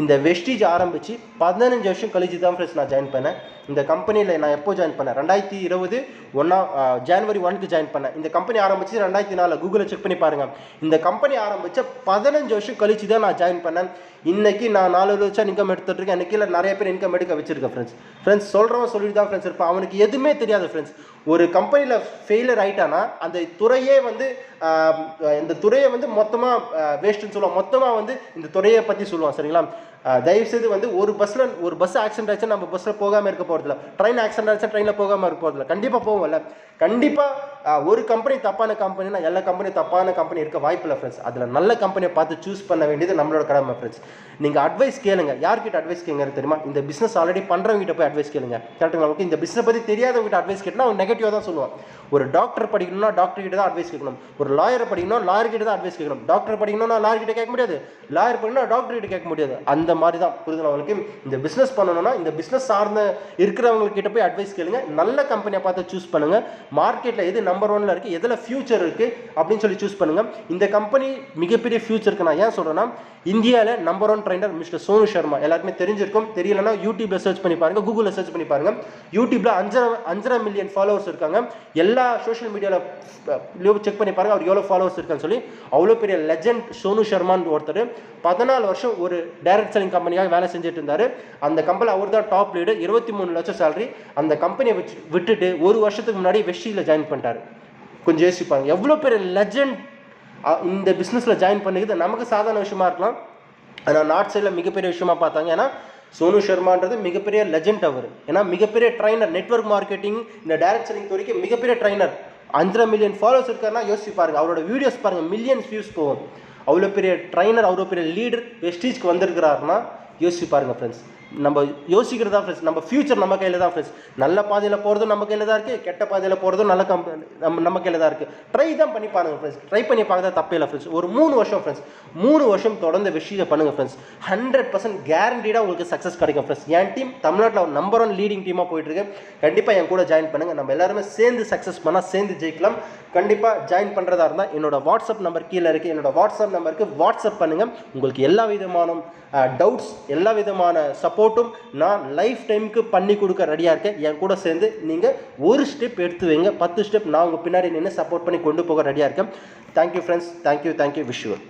இந்த வெஸ்டீஜ் ஆரம்பித்து 15 வருஷம் கழிச்சு தான் ஃப்ரெண்ட்ஸ் நான் ஜாயின் பண்ணேன். இந்த கம்பெனியில் நான் எப்போ ஜாயின் பண்ணேன்? 2020 ஜனவரி 1 ஜாயின் பண்ணேன். இந்த கம்பெனி ஆரம்பிச்சு 2004. கூகுளில் செக் பண்ணி பாருங்கள். இந்த கம்பெனி ஆரம்பித்த 15 வருஷம் கழிச்சு தான் நான் ஜாயின் பண்ணேன். இன்றைக்கி நான் 4 லட்சம் இன்கம் எடுத்துகிட்டு இருக்கேன். எனக்கு இல்லை நிறைய பேர் இன்கம் எடுக்க வச்சுருக்கேன் ஃப்ரெண்ட்ஸ். சொல்கிறவன் சொல்லிட்டு தான் ஃப்ரெண்ட்ஸ் இருப்பான். அவனுக்கு எதுவுமே தெரியாது ஃப்ரெண்ட்ஸ். ஒரு கம்பெனியில் ஃபெயிலியர் ஆகிட்டானா அந்த துறையே வந்து இந்த துறையை வந்து மொத்தமாக வேஸ்ட்டுன்னு சொல்லுவான். மொத்தமாக வந்து இந்த துறையை பற்றி சொல்லுவான். சரிங்களா? தயவுசெய்து வந்து ஒரு பஸ் ஆக்சிடென்ட் ஆச்சு, நம்ம பஸ்ஸில் போகாமல் இருக்க போகிறதில்ல. ட்ரெயின் ஆக்சிடென்ட் ஆச்சு, ட்ரெயினில் போகாமல் இருக்க போகிறதில்ல. கண்டிப்பாக போவோம்ல. கண்டிப்பாக ஒரு கம்பெனி தப்பான கம்பெனினா எல்லா கம்பெனியும் தப்பான கம்பெனி இருக்க வாய்ப்பு இல்லை ஃப்ரெண்ட்ஸ். அதில் நல்ல கம்பெனியை பார்த்து சூஸ் பண்ண வேண்டியது நம்மளோட கடமை ஃப்ரெண்ட்ஸ். நீங்கள் அட்வைஸ் கேளுங்க. யார்கிட்ட அட்வைஸ் கேளுங்க தெரியுமா? இந்த பிஸ்னஸ் ஆல்ரெடி பண்ணுறவங்கிட்ட போய் அட்வைஸ் கேளுங்க. கரெக்டுங்களா? நமக்கு இந்த பிஸ்னஸ் பற்றி தெரியாதவங்கிட்ட அட்வைஸ் கேட்டால் அவன் நெகட்டிவாக தான் சொல்லுவான். ஒரு டாக்டர் படிக்கணும்னா டாக்டர் கிட்ட தான் அட்வைஸ் கேட்கணும். ஒரு லாயரை படிக்கணும், லாயர் கிட்ட தான் அட்வைஸ் கேட்கணும். டாக்டர் படிக்கணும்னா லாயர் கிட்ட கேட்க முடியாது, லாயர் படிக்கணும்னா டாக்டர் கிட்ட கேட்க முடியாது. அந்த மாதிரி தான். புரியுதுங்களா உங்களுக்கு? இந்த பிஸ்னஸ் பண்ணணும்னா இந்த பிஸ்னஸ் சார்ந்த இருக்கிறவங்ககிட்ட போய் அட்வைஸ் கேளுங்க. நல்ல கம்பெனியை பார்த்து சூஸ் பண்ணுங்கள். மார்க்கெட்டில் எது நம்பர் 1ல் இருக்குது, எதில் ஃபியூச்சர் இருக்குது அப்படின்னு சொல்லி சூஸ் பண்ணுங்கள். இந்த கம்பெனி மிகப்பெரிய ஃபியூச்சருக்கு நான் ஏன் சொல்கிறேன்னா, இந்தியாவில் number 1 trainer mister Sonu Sharma. எல்லாருக்குமே தெரிஞ்சிருக்கும். தெரியலன்னா யூடியூப்பில் சர்ச் பண்ணி பாருங்கள், கூகுளில் சர்ச் பண்ணி பாருங்கள். யூடியூப்பில் 5.5 மில்லியன் ஃபாலோவர்ஸ் இருக்காங்க. எல்லா சோஷியல் மீடியாவில் செக் பண்ணி பாருங்கள் அவர் எவ்வளோ ஃபாலோவர்ஸ் இருக்கான்னு சொல்லி. அவ்வளோ பெரிய லெஜண்ட் சோனு சர்மான்னு ஒருத்தர் 14 வருஷம் ஒரு டைரக்ட் செல்லிங் கம்பெனியாக வேலை செஞ்சுட்டு இருந்தார். அந்த கம்பெனி அவர் தான் டாப் லீடர். 23 லட்சம் சேலரி. அந்த கம்பெனியை விட்டுட்டு ஒரு வருஷத்துக்கு முன்னாடி வெஸ்டியில் ஜாயின் பண்ணிட்டார். கொஞ்சம் யோசிப்பாங்க எவ்வளோ பெரிய லெஜண்ட் இந்த பிஸ்னஸில் ஜாயின் பண்ணிக்கிறது. நமக்கு சாதாரண விஷயமா இருக்கலாம், ஆனால் நார்த் சைடில் மிகப்பெரிய விஷயமா பார்த்தாங்க. ஏன்னா சோனு சர்மான்றது மிகப்பெரிய லெஜண்ட் அவர். ஏன்னா மிகப்பெரிய ட்ரைனர், நெட்வொர்க் மார்க்கெட்டிங், இந்த டைரக்ட் செல்லிங் துறைக்கு மிகப்பெரிய ட்ரைனர். 5 மில்லியன் ஃபாலோவர்ஸ் இருக்காருன்னா யோசிச்சு பாருங்கள். அவரோட வீடியோஸ் பாருங்கள், மில்லியன்ஸ் வியூஸ் போகும். அவ்வளோ பெரிய ட்ரைனர், அவ்வளோ பெரிய லீடர் வெஸ்டீஜ்க்கு வந்திருக்கிறாருன்னா யோசிச்சு பாருங்கள் ஃப்ரெண்ட்ஸ். நம்ம யோசிக்கிறதா ஃப்ரெண்ட்ஸ். நம்ம ஃபியூச்சர் நம்ம கையில் தான் ஃப்ரெண்ட்ஸ். நல்ல பாதையில் போகிறதும் நம்ம கையில் தான் இருக்குது, கெட்ட பாதையில் போகிறதும் நல்ல நம்ம கையில் தான் இருக்குது. ட்ரை தான் பண்ணி பாருங்கள் ஃப்ரெண்ட்ஸ். ட்ரை பண்ணி பார்க்க தான் தப்பே இல்லை ஃப்ரெண்ட்ஸ். ஒரு 3 வருஷம் ஃப்ரெண்ட்ஸ், 3 வருஷம் தொடர்ந்து விஷயத்தை பண்ணுங்கள் ஃப்ரெண்ட்ஸ். 100% கேரண்டீடாக உங்களுக்கு சக்ஸஸ் கிடைக்கும் ஃப்ரெண்ட்ஸ். என் டீம் தமிழ்நாட்டில் நம்பர் 1 லீடிங் டீமாக போயிட்டுருக்கு. கண்டிப்பாக என் கூட ஜாயின் பண்ணுங்கள். நம்ம எல்லாருமே சேர்ந்து சக்ஸஸ் பண்ணால் சேர்ந்து ஜெயிக்கலாம். கண்டிப்பாக ஜாயின் பண்ணுறதா இருந்தால் என்னோட வாட்ஸ்அப் நம்பர் கீழே இருக்குது. என்னோட வாட்ஸ்அப் நம்பருக்கு வாட்ஸ்அப் பண்ணுங்கள். உங்களுக்கு எல்லா விதமான டவுட்ஸ், எல்லா விதமான சப்போர்ட்டும் நான் லைஃப் டைமுக்கு பண்ணி கொடுக்க ரெடியாக இருக்கேன். என் கூட சேர்ந்து நீங்கள் ஒரு ஸ்டெப் எடுத்து வைங்க, 10 ஸ்டெப் நான் உங்கள் பின்னாடி நின்று சப்போர்ட் பண்ணி கொண்டு போக ரெடியாக இருக்கேன். Thank you friends. தேங்க்யூ. விஷுவல்.